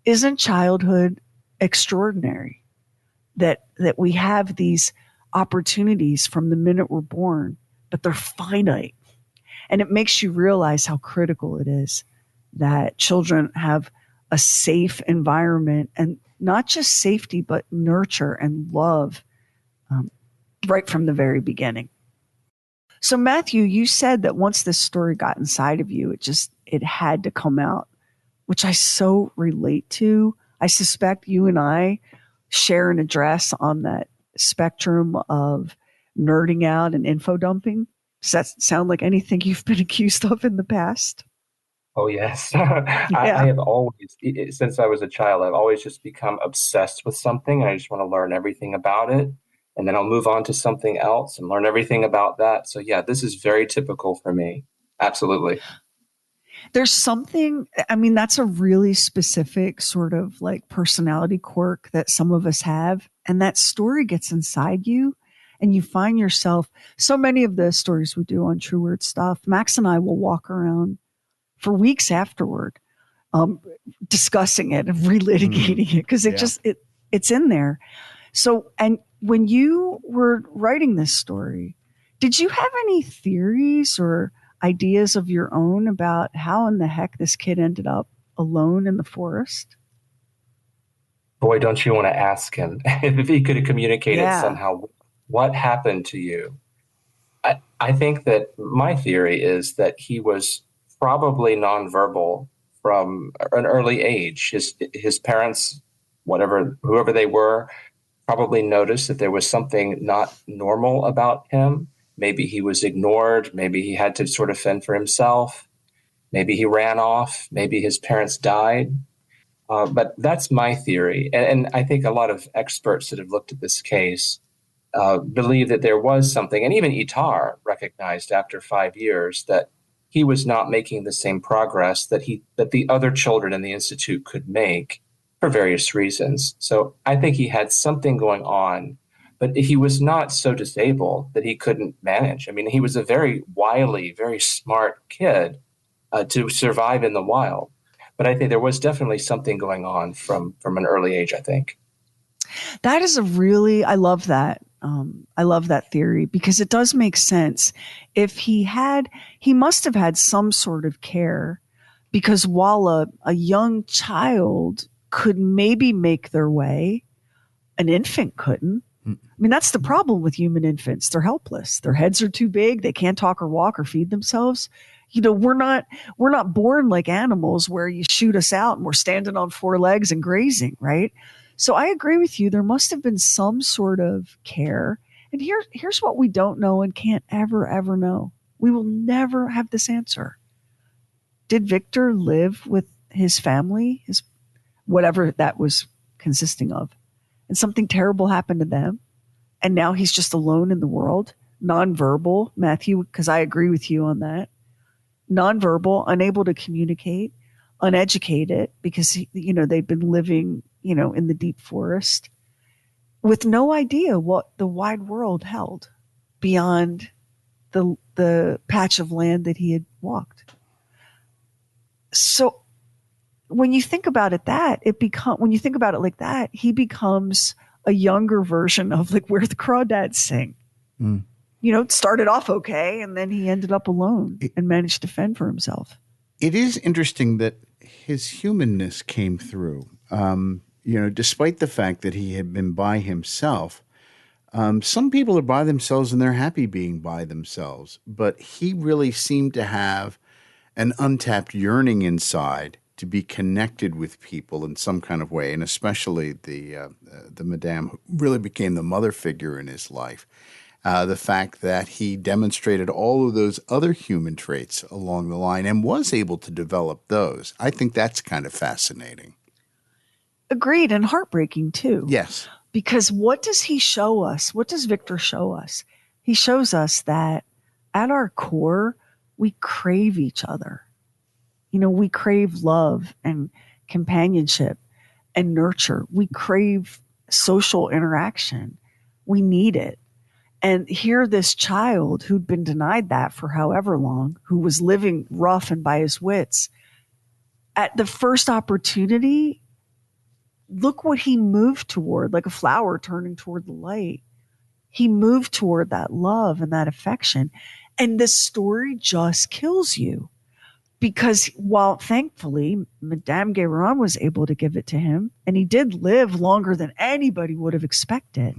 Isn't childhood extraordinary that we have these opportunities from the minute we're born, but they're finite? And it makes you realize how critical it is that children have a safe environment, and not just safety, but nurture and love right from the very beginning. So Matthew, you said that once this story got inside of you, it had to come out, which I so relate to. I suspect you and I share an address on that spectrum of nerding out and info dumping. Does that sound like anything you've been accused of in the past? Oh, yes. I have always, since I was a child, I've always just become obsessed with something. And I just want to learn everything about it. And then I'll move on to something else and learn everything about that. So, yeah, this is very typical for me. Absolutely. There's something, I mean, that's a really specific sort of like personality quirk that some of us have. And that story gets inside you and you find yourself, so many of the stories we do on True Word Stuff, Max and I will walk around for weeks afterward, discussing it and relitigating it, because it's in there. So, and when you were writing this story, did you have any theories or ideas of your own about how in the heck this kid ended up alone in the forest? Boy, don't you want to ask him if he could have communicated somehow. What happened to you? I think that my theory is that he was probably nonverbal from an early age. His parents, whoever they were, probably noticed that there was something not normal about him. Maybe he was ignored. Maybe he had to sort of fend for himself. Maybe he ran off. Maybe his parents died. But that's my theory. And I think a lot of experts that have looked at this case believe that there was something. And even Itar recognized after 5 years that he was not making the same progress that the other children in the Institute could make for various reasons. So I think he had something going on, but he was not so disabled that he couldn't manage. I mean, he was a very wily, very smart kid to survive in the wild. But I think there was definitely something going on from an early age, I think. That is I love that. I love that theory because it does make sense. If he must have had some sort of care, because while a young child could maybe make their way, an infant couldn't. I mean, that's the problem with human infants. They're helpless. Their heads are too big. They can't talk or walk or feed themselves. You know, we're not born like animals where you shoot us out and we're standing on four legs and grazing, right? So I agree with you. There must have been some sort of care. And here's what we don't know and can't ever know. We will never have this answer. Did Victor live with his family, his whatever that was consisting of, and something terrible happened to them, and now he's just alone in the world, nonverbal, Matthew, because I agree with you on that, nonverbal, unable to communicate, uneducated, because they've been living, in the deep forest, with no idea what the wide world held beyond the patch of land that he had walked. So when you think about it like that, he becomes a younger version of like where the crawdads sing. It started off okay, and then he ended up alone and managed to fend for himself. It is interesting that his humanness came through. Despite the fact that he had been by himself, some people are by themselves and they're happy being by themselves. But he really seemed to have an untapped yearning inside to be connected with people in some kind of way, and especially the Madame who really became the mother figure in his life. The fact that he demonstrated all of those other human traits along the line and was able to develop those. I think that's kind of fascinating. Agreed, and heartbreaking too. Yes. Because what does he show us? What does Victor show us? He shows us that at our core, we crave each other. We crave love and companionship and nurture. We crave social interaction. We need it. And here this child who'd been denied that for however long, who was living rough and by his wits, at the first opportunity, look what he moved toward, like a flower turning toward the light. He moved toward that love and that affection. And this story just kills you. Because while thankfully Madame Guérin was able to give it to him, and he did live longer than anybody would have expected,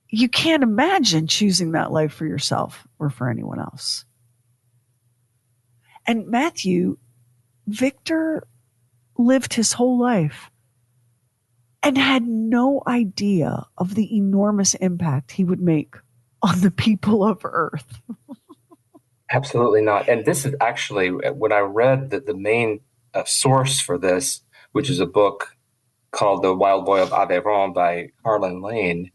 you can't imagine choosing that life for yourself or for anyone else. And Matthew, Victor lived his whole life and had no idea of the enormous impact he would make on the people of Earth. Absolutely not. And this is actually, when I read that the main source for this, which is a book called The Wild Boy of Aveyron by Harlan Lane,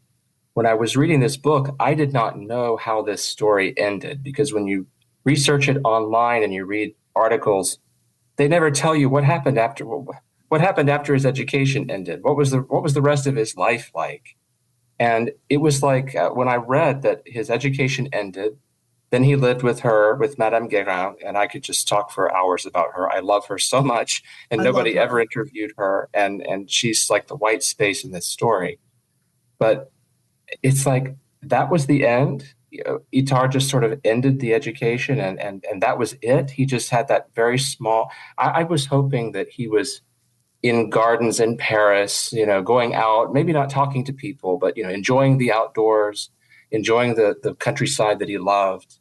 when I was reading this book, I did not know how this story ended, because when you research it online and you read articles, they never tell you what happened after his education ended. What was the rest of his life like? And it was like when I read that his education ended, then he lived with Madame Guérin, and I could just talk for hours about her. I love her so much, and nobody ever interviewed her, and she's like the white space in this story. But it's like that was the end. Itard just sort of ended the education, and that was it. He just had that very small. I was hoping that he was in gardens in Paris, going out, maybe not talking to people, but enjoying the outdoors, enjoying the countryside that he loved.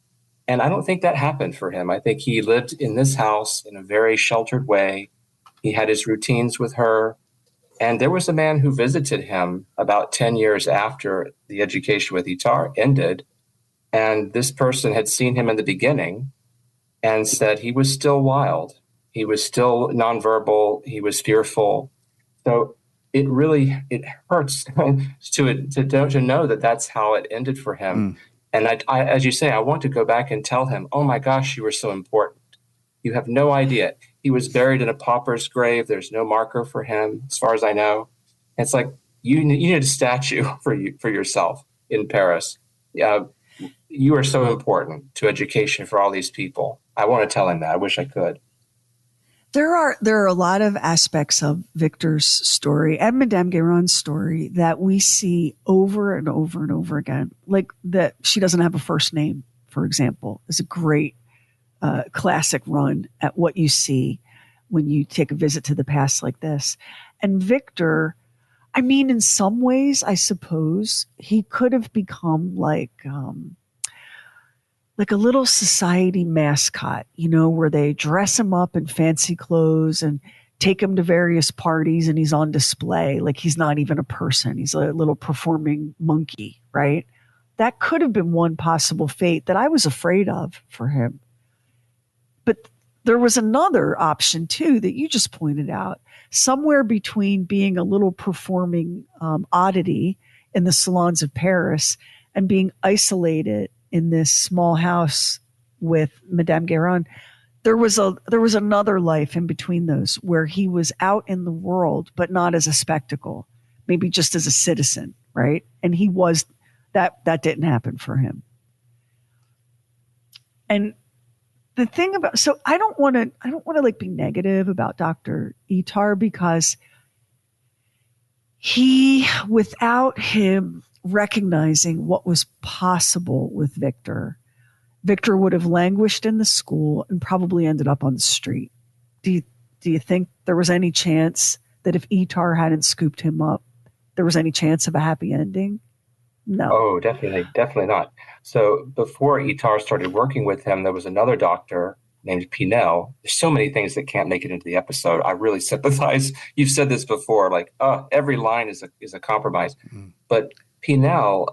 And I don't think that happened for him. I think he lived in this house in a very sheltered way. He had his routines with her. And there was a man who visited him about 10 years after the education with Itard ended. And this person had seen him in the beginning and said he was still wild. He was still nonverbal. He was fearful. So it hurts to know that that's how it ended for him. And I, as you say, I want to go back and tell him, oh my gosh, you were so important. You have no idea. He was buried in a pauper's grave. There's no marker for him, as far as I know. It's like you need a statue for yourself in Paris. You are so important to education for all these people. I want to tell him that. I wish I could. There are a lot of aspects of Victor's story and Madame Guérin's story that we see over and over and over again. Like that she doesn't have a first name, for example, is a great classic run at what you see when you take a visit to the past like this. And Victor, I mean, in some ways, I suppose he could have become like a little society mascot, where they dress him up in fancy clothes and take him to various parties and he's on display. Like he's not even a person. He's a little performing monkey, right? That could have been one possible fate that I was afraid of for him. But there was another option too that you just pointed out, somewhere between being a little performing oddity in the salons of Paris and being isolated in this small house with Madame Guérin. There was another life in between those where he was out in the world, but not as a spectacle, maybe just as a citizen, right? And he was that didn't happen for him. And the thing about, so I don't want to like be negative about Dr. Ittar, because without him recognizing what was possible with Victor would have languished in the school and probably ended up on the street. Do you think there was any chance that if Ittar hadn't scooped him up, there was any chance of a happy ending? No. Oh, definitely not. So before Ittar started working with him, there was another doctor named Pinel. There's so many things that can't make it into the episode. I really sympathize. You've said this before, like, every line is a compromise. Mm-hmm. But Pinel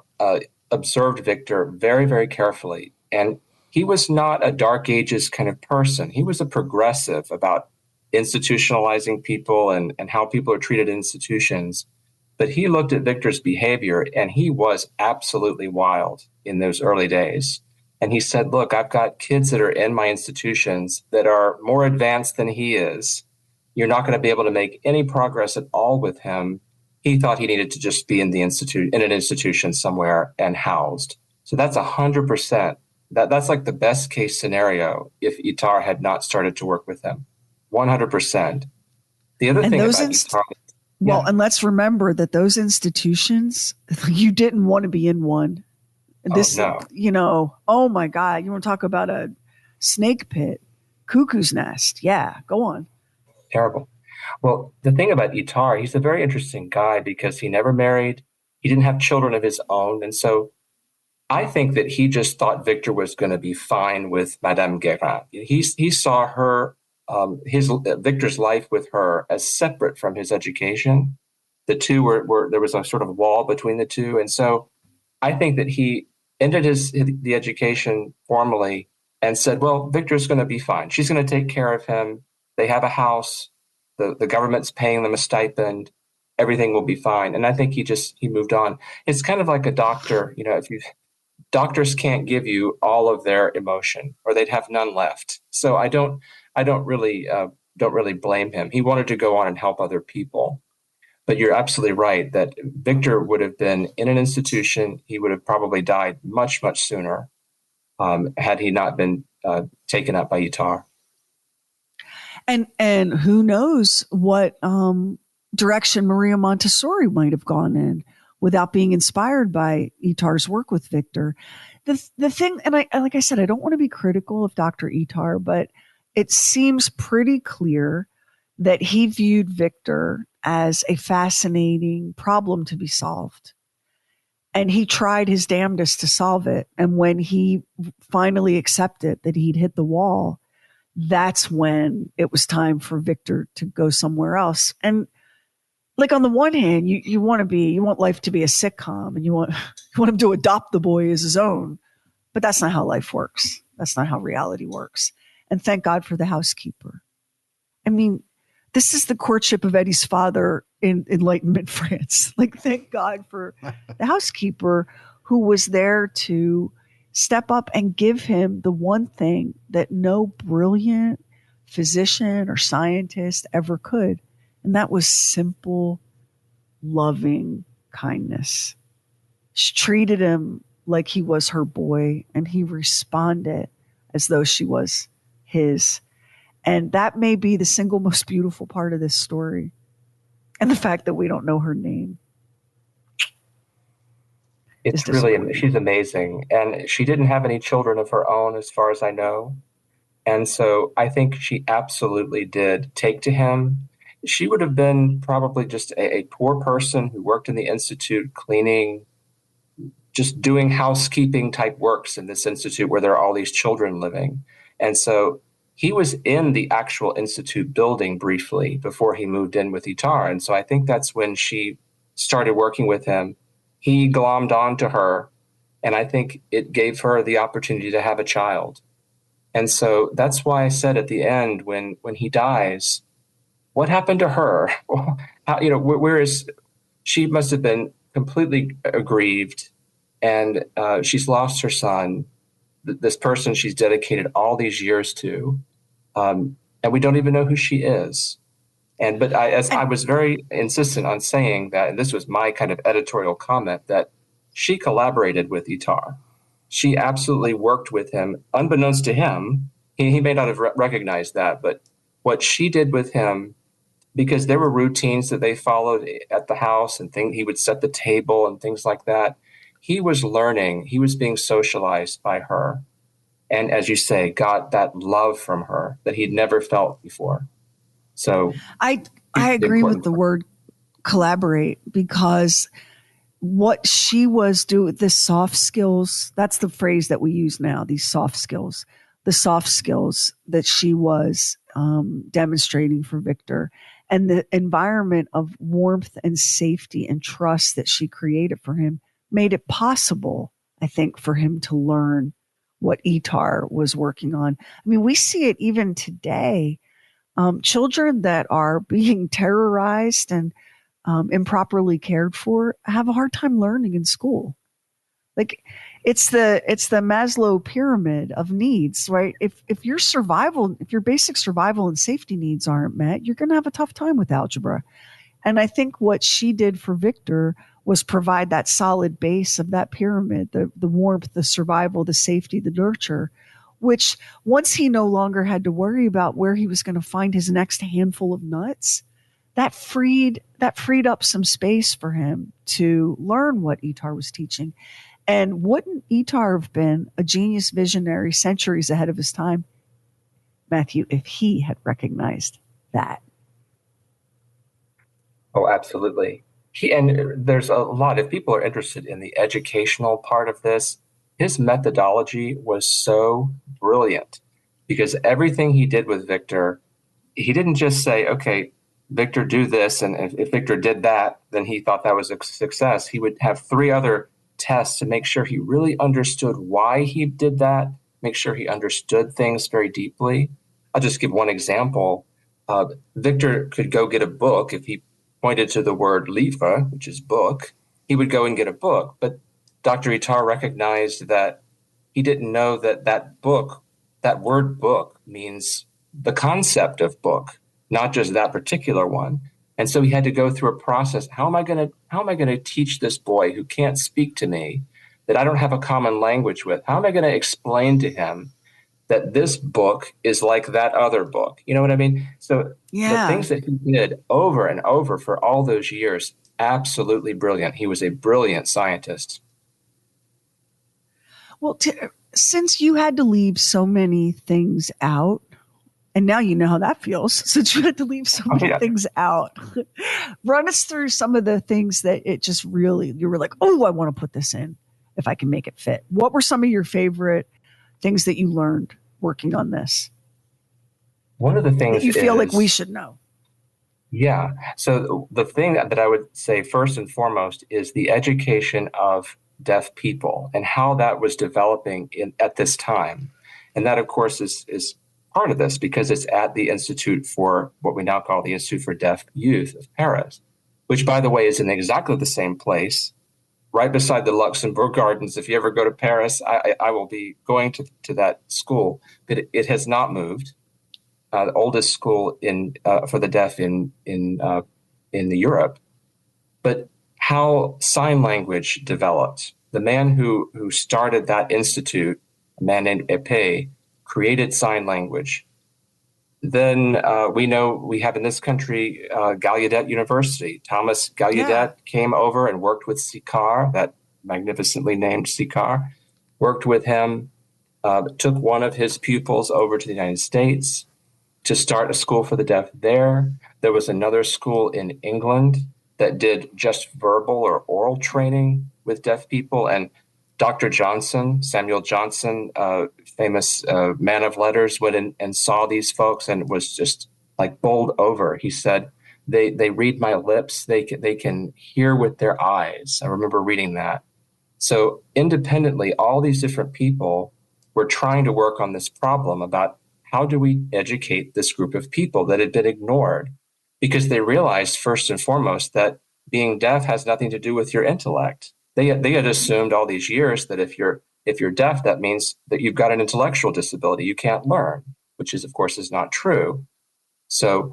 observed Victor very, very carefully. And he was not a Dark Ages kind of person. He was a progressive about institutionalizing people and how people are treated in institutions. But he looked at Victor's behavior, and he was absolutely wild in those early days. And he said, look, I've got kids that are in my institutions that are more advanced than he is. You're not going to be able to make any progress at all with him. He thought he needed to just be in an institution somewhere and housed. So that's 100%. That's like the best case scenario if Ittar had not started to work with him. 100%. The other thing about Ittar. Well, and let's remember that those institutions, you didn't want to be in one. Oh my God, you want to talk about a snake pit, cuckoo's nest. Yeah, go on. Terrible. Well, the thing about Ittar, he's a very interesting guy because he never married. He didn't have children of his own. And so I think that he just thought Victor was going to be fine with Madame Guérin. He saw her, Victor's life with her as separate from his education. The two were there was a sort of wall between the two. And so I think that he ended the education formally and said, well, Victor's going to be fine. She's going to take care of him. They have a house. The government's paying them a stipend. Everything will be fine. And I think he moved on. It's kind of like a doctor, doctors can't give you all of their emotion or they'd have none left. So I don't really blame him. He wanted to go on and help other people. But you're absolutely right that Victor would have been in an institution. He would have probably died much, much sooner had he not been taken up by Ittar. And who knows what direction Maria Montessori might have gone in without being inspired by Ittar's work with Victor. The thing, and like I said, I don't want to be critical of Dr. Ittar, but it seems pretty clear that he viewed Victor as a fascinating problem to be solved. And he tried his damnedest to solve it. And when he finally accepted that he'd hit the wall, that's when it was time for Victor to go somewhere else. And like on the one hand, you want life to be a sitcom and you want him to adopt the boy as his own, but that's not how life works. That's not how reality works. And thank God for the housekeeper. I mean, this is the courtship of Eddie's father in Enlightenment France. Like, thank God for the housekeeper who was there to step up and give him the one thing that no brilliant physician or scientist ever could. And that was simple, loving kindness. She treated him like he was her boy, and he responded as though she was his. And that may be the single most beautiful part of this story. And the fact that we don't know her name. It's really, she's amazing. And she didn't have any children of her own, as far as I know. And so I think she absolutely did take to him. she would have been probably just a poor person who worked in the institute, cleaning, just doing housekeeping type works in this institute where there are all these children living. And so he was in the actual institute building briefly before he moved in with Itar. And so I think that's when she started working with him. He glommed onto her, and I think it gave her the opportunity to have a child. And so that's why I said at the end, when he dies, what happened to her? How, whereas she must have been completely aggrieved, and she's lost her son, this person she's dedicated all these years to, and we don't even know who she is. But I was very insistent on saying that, and this was my kind of editorial comment, that she collaborated with Itar. She absolutely worked with him, unbeknownst to him. He may not have recognized that, but what she did with him, because there were routines that they followed at the house and he would set the table and things like that. He was learning, he was being socialized by her. And as you say, got that love from her that he'd never felt before. So I agree with the word collaborate, because what she was doing, the soft skills, that's the phrase that we use now, these soft skills, the soft skills that she was demonstrating for Victor, and the environment of warmth and safety and trust that she created for him made it possible, I think, for him to learn what Itar was working on. I mean, we see it even today. Children that are being terrorized and improperly cared for have a hard time learning in school. Like it's the Maslow pyramid of needs, right? If your basic survival and safety needs aren't met, you're going to have a tough time with algebra. And I think what she did for Victor was provide that solid base of that pyramid, the warmth, the survival, the safety, the nurture, which once he no longer had to worry about where he was going to find his next handful of nuts, that freed up some space for him to learn what Itar was teaching. And wouldn't Itar have been a genius visionary centuries ahead of his time, Matthew, if he had recognized that? Oh, absolutely. And there's a lot, if people are interested in the educational part of this, his methodology was so brilliant, because everything he did with Victor, he didn't just say, okay, Victor, do this. And if Victor did that, then he thought that was a success. He would have 3 other tests to make sure he really understood why he did that, make sure he understood things very deeply. I'll just give one example. Victor could go get a book. If he pointed to the word livre, which is book, he would go and get a book. But Dr. Itar recognized that he didn't know that book, that word book, means the concept of book, not just that particular one. And so he had to go through a process. How am I going to teach this boy who can't speak to me, that I don't have a common language with? How am I going to explain to him that this book is like that other book? You know what I mean? So The things that he did over and over for all those years, absolutely brilliant. He was a brilliant scientist. Well, since you had to leave so many things out, and now you know how that feels, since you had to leave so many things out, run us through some of the things that it just really, you were like, oh, I want to put this in if I can make it fit. What were some of your favorite things that you learned working on this? One of the things that you feel like we should know. Yeah. So the thing that I would say first and foremost is the education of deaf people and how that was developing at this time. And that, of course, is part of this, because it's at the Institute for what we now call the Institute for Deaf Youth of Paris, which, by the way, is in exactly the same place, right beside the Luxembourg Gardens. If you ever go to Paris, I will be going to that school, but it has not moved. The oldest school for the deaf in Europe. But how sign language developed. The man who started that institute, a man named Epée, created sign language. Then we know we have in this country Gallaudet University. Thomas Gallaudet came over and worked with Sicard, that magnificently named Sicard, worked with him, took one of his pupils over to the United States to start a school for the deaf there. There was another school in England that did just verbal or oral training with deaf people. And Dr. Johnson, Samuel Johnson, famous man of letters, went in and saw these folks and was just like bowled over. He said, they read my lips. They can hear with their eyes. I remember reading that. So independently, all these different people were trying to work on this problem about how do we educate this group of people that had been ignored, because they realized first and foremost that being deaf has nothing to do with your intellect. They had assumed all these years that if you're deaf, that means that you've got an intellectual disability. You can't learn, which is, of course, is not true. So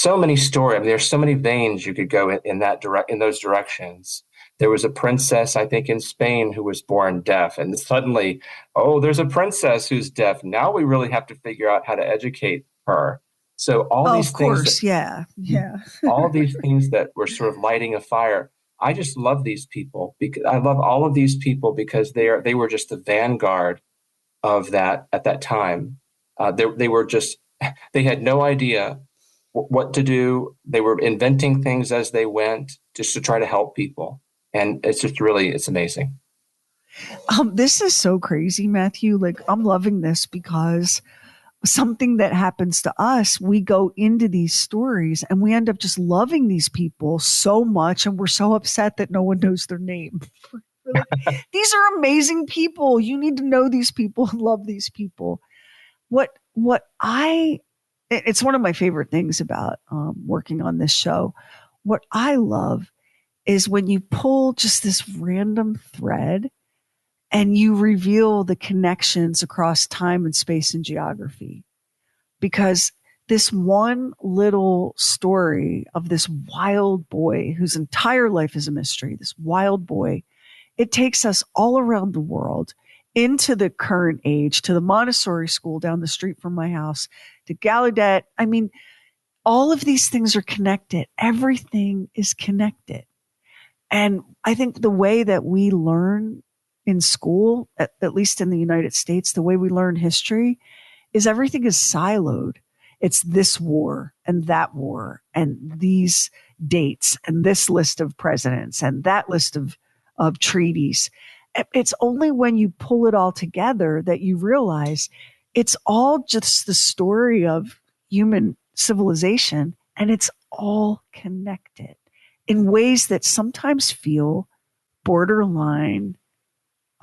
many stories. I mean, there's so many veins you could go in those directions. There was a princess, I think, in Spain who was born deaf, and suddenly, oh, there's a princess who's deaf. Now we really have to figure out how to educate her. So all these of things, course, yeah. all these things that were sort of lighting a fire. I just love these people because I love all of these people because they were just the vanguard of that at that time. They were just, they had no idea what to do. They were inventing things as they went just to try to help people. And it's just really, it's amazing. This is so crazy, Matthew. Like, I'm loving this because something that happens to us, we go into these stories and we end up just loving these people so much. And we're so upset that no one knows their name. Like, these are amazing people. You need to know these people and love these people. It's one of my favorite things about working on this show. What I love is when you pull just this random thread and you reveal the connections across time and space and geography. Because this one little story of this wild boy whose entire life is a mystery, this wild boy, it takes us all around the world into the current age, to the Montessori school down the street from my house, to Gallaudet. I mean, all of these things are connected. Everything is connected. And I think the way that we learn in school, at least in the United States, the way we learn history is everything is siloed. It's this war and that war and these dates and this list of presidents and that list of treaties. It's only when you pull it all together that you realize it's all just the story of human civilization, and it's all connected in ways that sometimes feel borderline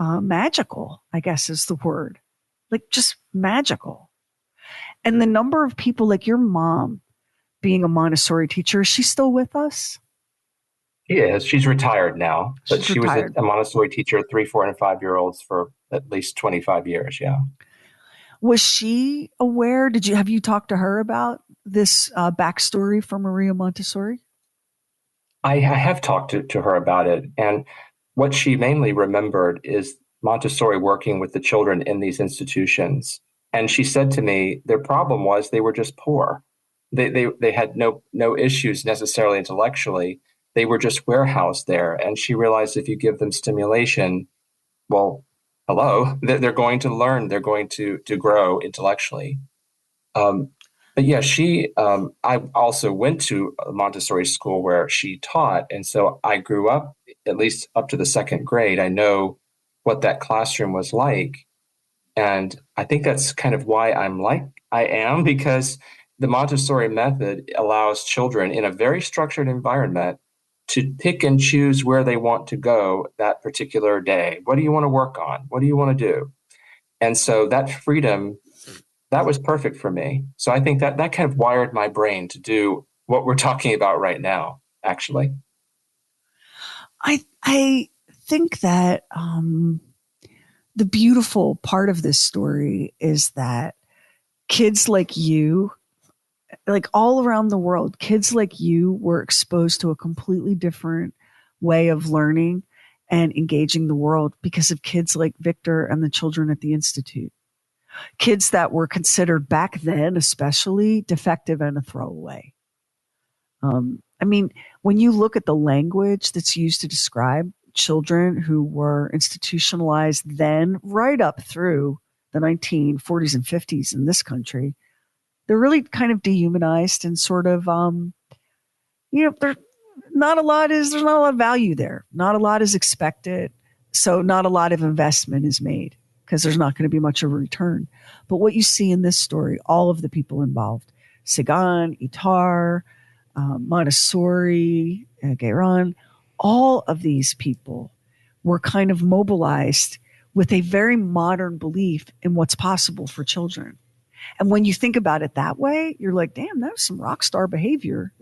magical, I guess is the word. Like, just magical. And the number of people, like your mom being a Montessori teacher, is she still with us? She is. She's retired now, but she was a Montessori teacher, 3, 4, and 5-year-olds for at least 25 years. Yeah. Was she aware? Have you talked to her about this backstory for Maria Montessori? I have talked to her about it. And what she mainly remembered is Montessori working with the children in these institutions. And she said to me, their problem was they were just poor. They had no issues necessarily intellectually. They were just warehoused there. And she realized if you give them stimulation, well, hello, they're going to learn. They're going to grow intellectually. But yeah, I also went to a Montessori school where she taught. And so I grew up, at least up to the 2nd grade. I know what that classroom was like. And I think that's kind of why I'm like I am, because the Montessori method allows children in a very structured environment to pick and choose where they want to go that particular day. What do you want to work on? What do you want to do? And so that freedom, that was perfect for me. So I think that kind of wired my brain to do what we're talking about right now, actually. I think that the beautiful part of this story is that kids like you, like all around the world, kids like you were exposed to a completely different way of learning and engaging the world because of kids like Victor and the children at the Institute. Kids that were considered back then, especially, defective and a throwaway. I mean, when you look at the language that's used to describe children who were institutionalized then right up through the 1940s and 50s in this country, They're really kind of dehumanized and sort of, there's not a lot of value there. Not a lot is expected. So not a lot of investment is made because there's not going to be much of a return. But what you see in this story, all of the people involved, Sagan, Itar, Montessori, Aveyron, all of these people were kind of mobilized with a very modern belief in what's possible for children. And when you think about it that way, you're like, damn, that was some rock star behavior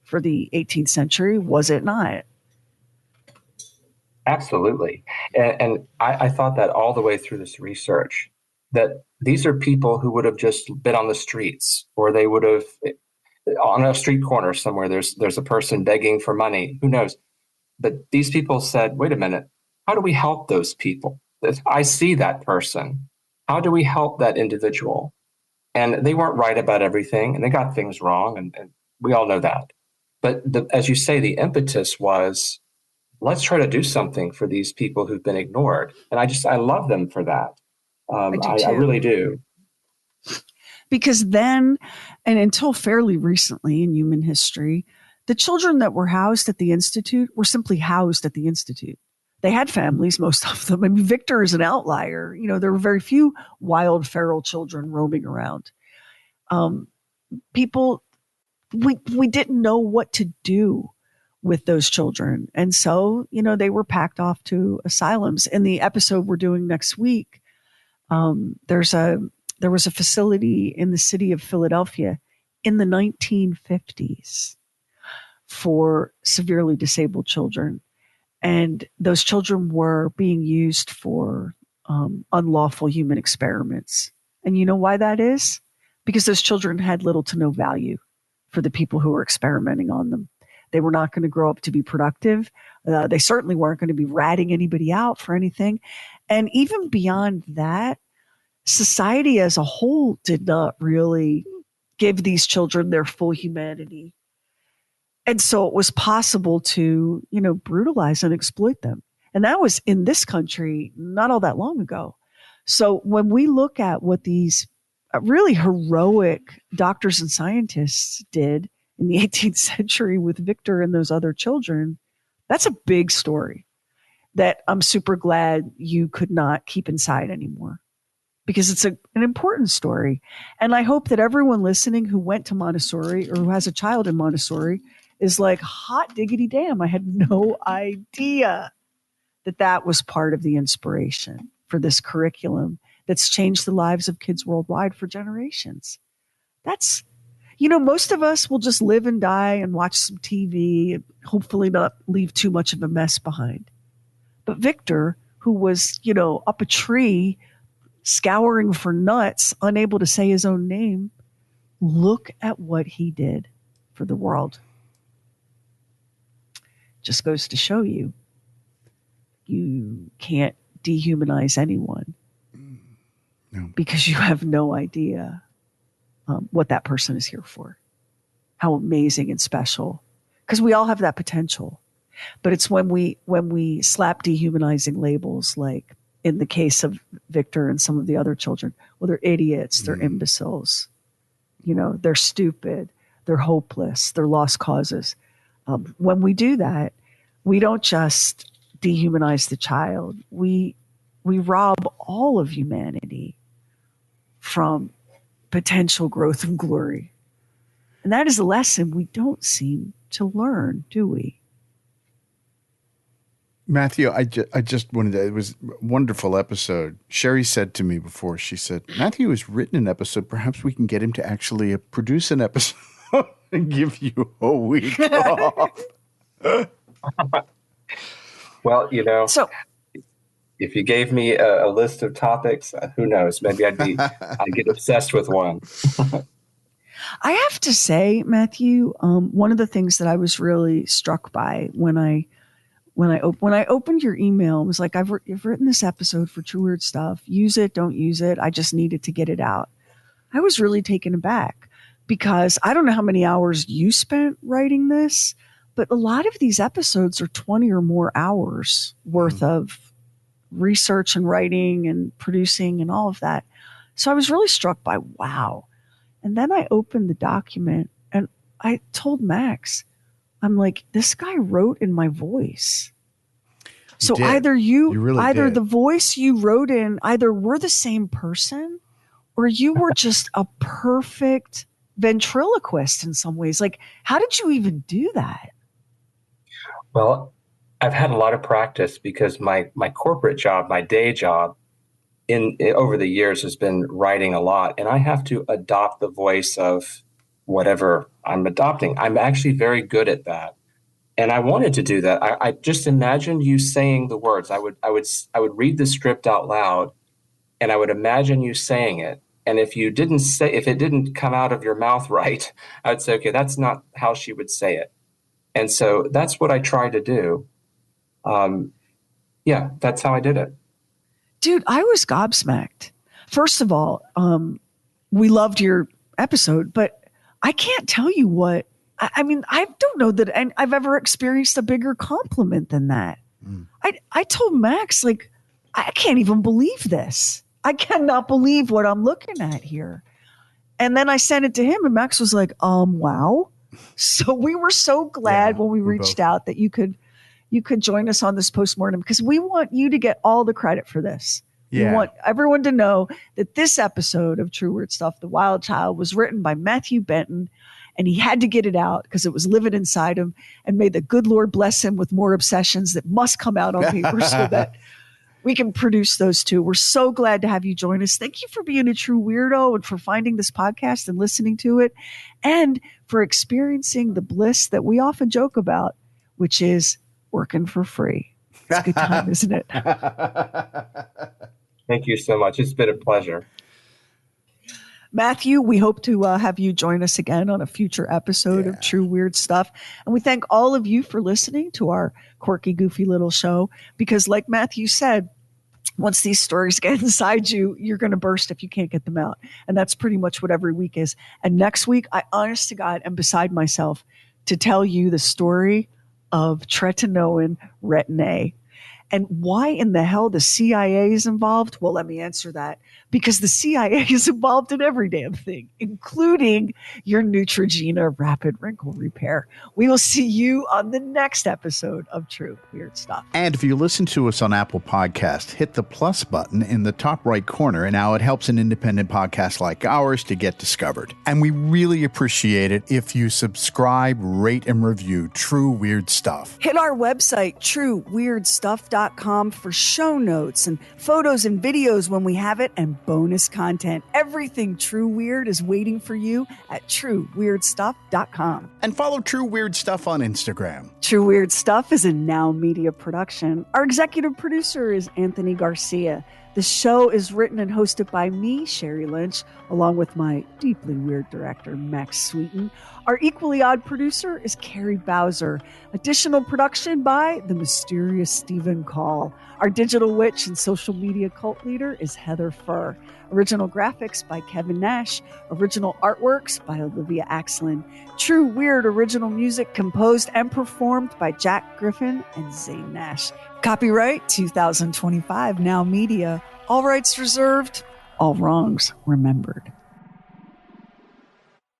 for the 18th century, was it not? Absolutely. And I thought that all the way through this research, that these are people who would have just been on the streets, or they would have on a street corner somewhere. There's a person begging for money. Who knows? But these people said, wait a minute, how do we help those people? I see that person. How do we help that individual? And they weren't right about everything, and they got things wrong, and we all know that. But as you say, the impetus was, let's try to do something for these people who've been ignored. And I love them for that. I really do. Because then, and until fairly recently in human history, the children that were housed at the Institute were simply housed at the Institute. They had families, most of them. I mean, Victor is an outlier. There were very few wild, feral children roaming around. We didn't know what to do with those children. And so, they were packed off to asylums. In the episode we're doing next week, there was a facility in the city of Philadelphia in the 1950s for severely disabled children. And those children were being used for unlawful human experiments. And you know why that is? Because those children had little to no value for the people who were experimenting on them. They were not going to grow up to be productive. They certainly weren't going to be ratting anybody out for anything. And even beyond that, society as a whole did not really give these children their full humanity. And so it was possible to, brutalize and exploit them. And that was in this country not all that long ago. So when we look at what these really heroic doctors and scientists did in the 18th century with Victor and those other children, that's a big story that I'm super glad you could not keep inside anymore, because it's an important story. And I hope that everyone listening who went to Montessori or who has a child in Montessori is like, hot diggity damn, I had no idea that was part of the inspiration for this curriculum that's changed the lives of kids worldwide for generations. That's, most of us will just live and die and watch some TV and hopefully not leave too much of a mess behind. But Victor, who was, up a tree scouring for nuts, unable to say his own name, look at what he did for the world. Just goes to show you can't dehumanize anyone. No. Because you have no idea what that person is here for, how amazing and special. Because we all have that potential, but it's when we slap dehumanizing labels, like in the case of Victor and some of the other children. Well, they're idiots, they're imbeciles, they're stupid, they're hopeless, they're lost causes. When we do that, we don't just dehumanize the child. We rob all of humanity from potential growth and glory. And that is a lesson we don't seem to learn, do we? Matthew, I just wanted to, it was a wonderful episode. Sherry said to me before, she said, Matthew has written an episode. Perhaps we can get him to actually produce an episode and give you a week off. Well, so if you gave me a list of topics, who knows? Maybe I'd get obsessed with one. I have to say, Matthew, one of the things that I was really struck by when I opened your email, was like, you've written this episode for True Weird Stuff. Use it, don't use it. I just needed to get it out. I was really taken aback because I don't know how many hours you spent writing this, but a lot of these episodes are 20 or more hours worth of research and writing and producing and all of that. So I was really struck by, wow, And then I opened the document and I told Max, I'm like, this guy wrote in my voice. So either the voice you wrote in, either we're the same person or you were just a perfect ventriloquist in some ways. Like, how did you even do that? Well, I've had a lot of practice because my corporate job, my day job over the years has been writing a lot, and I have to adopt the voice of whatever I'm adopting. I'm actually very good at that. And I wanted to do that. I just imagined you saying the words. I would read the script out loud, and I would imagine you saying it. And if it didn't come out of your mouth right, I would say, okay, that's not how she would say it. And so that's what I tried to do. That's how I did it. Dude, I was gobsmacked. First of all, we loved your episode, but I can't tell you what. I mean, I don't know that I've ever experienced a bigger compliment than that. I told Max, like, I can't even believe this. I cannot believe what I'm looking at here. And then I sent it to him, and Max was like, wow. So we were so glad when we reached out that you could join us on this postmortem, because we want you to get all the credit for this. Yeah. We want everyone to know that this episode of True Weird Stuff, The Wild Child, was written by Matthew Benton, and he had to get it out because it was living inside him, and may the good Lord bless him with more obsessions that must come out on paper so that we can produce those two. We're so glad to have you join us. Thank you for being a true weirdo and for finding this podcast and listening to it, and for experiencing the bliss that we often joke about, which is working for free. It's a good time, isn't it? Thank you so much. It's been a pleasure. Matthew, we hope to have you join us again on a future episode of True Weird Stuff. And we thank all of you for listening to our quirky, goofy little show, because like Matthew said, once these stories get inside you, you're going to burst if you can't get them out. And that's pretty much what every week is. And next week, I honest to God am beside myself to tell you the story of Tretinoin retin-A. And why in the hell the CIA is involved? Well, let me answer that. Because the CIA is involved in every damn thing, including your Neutrogena rapid wrinkle repair. We will see you on the next episode of True Weird Stuff. And if you listen to us on Apple Podcast, hit the plus button in the top right corner, and now it helps an independent podcast like ours to get discovered. And we really appreciate it if you subscribe, rate, and review True Weird Stuff. Hit our website, trueweirdstuff.com, for show notes and photos and videos when we have it, and bonus content. Everything True Weird is waiting for you at trueweirdstuff.com. And follow True Weird Stuff on Instagram. True Weird Stuff is a Now Media production. Our executive producer is Anthony Garcia. The show is written and hosted by me, Sherry Lynch, along with my deeply weird director, Max Sweeten. Our equally odd producer is Carrie Bowser. Additional production by the mysterious Stephen Call. Our digital witch and social media cult leader is Heather Furr. Original graphics by Kevin Nash. Original artworks by Olivia Axlin. True Weird original music composed and performed by Jack Griffin and Zane Nash. Copyright 2025 Now Media. All rights reserved. All wrongs remembered.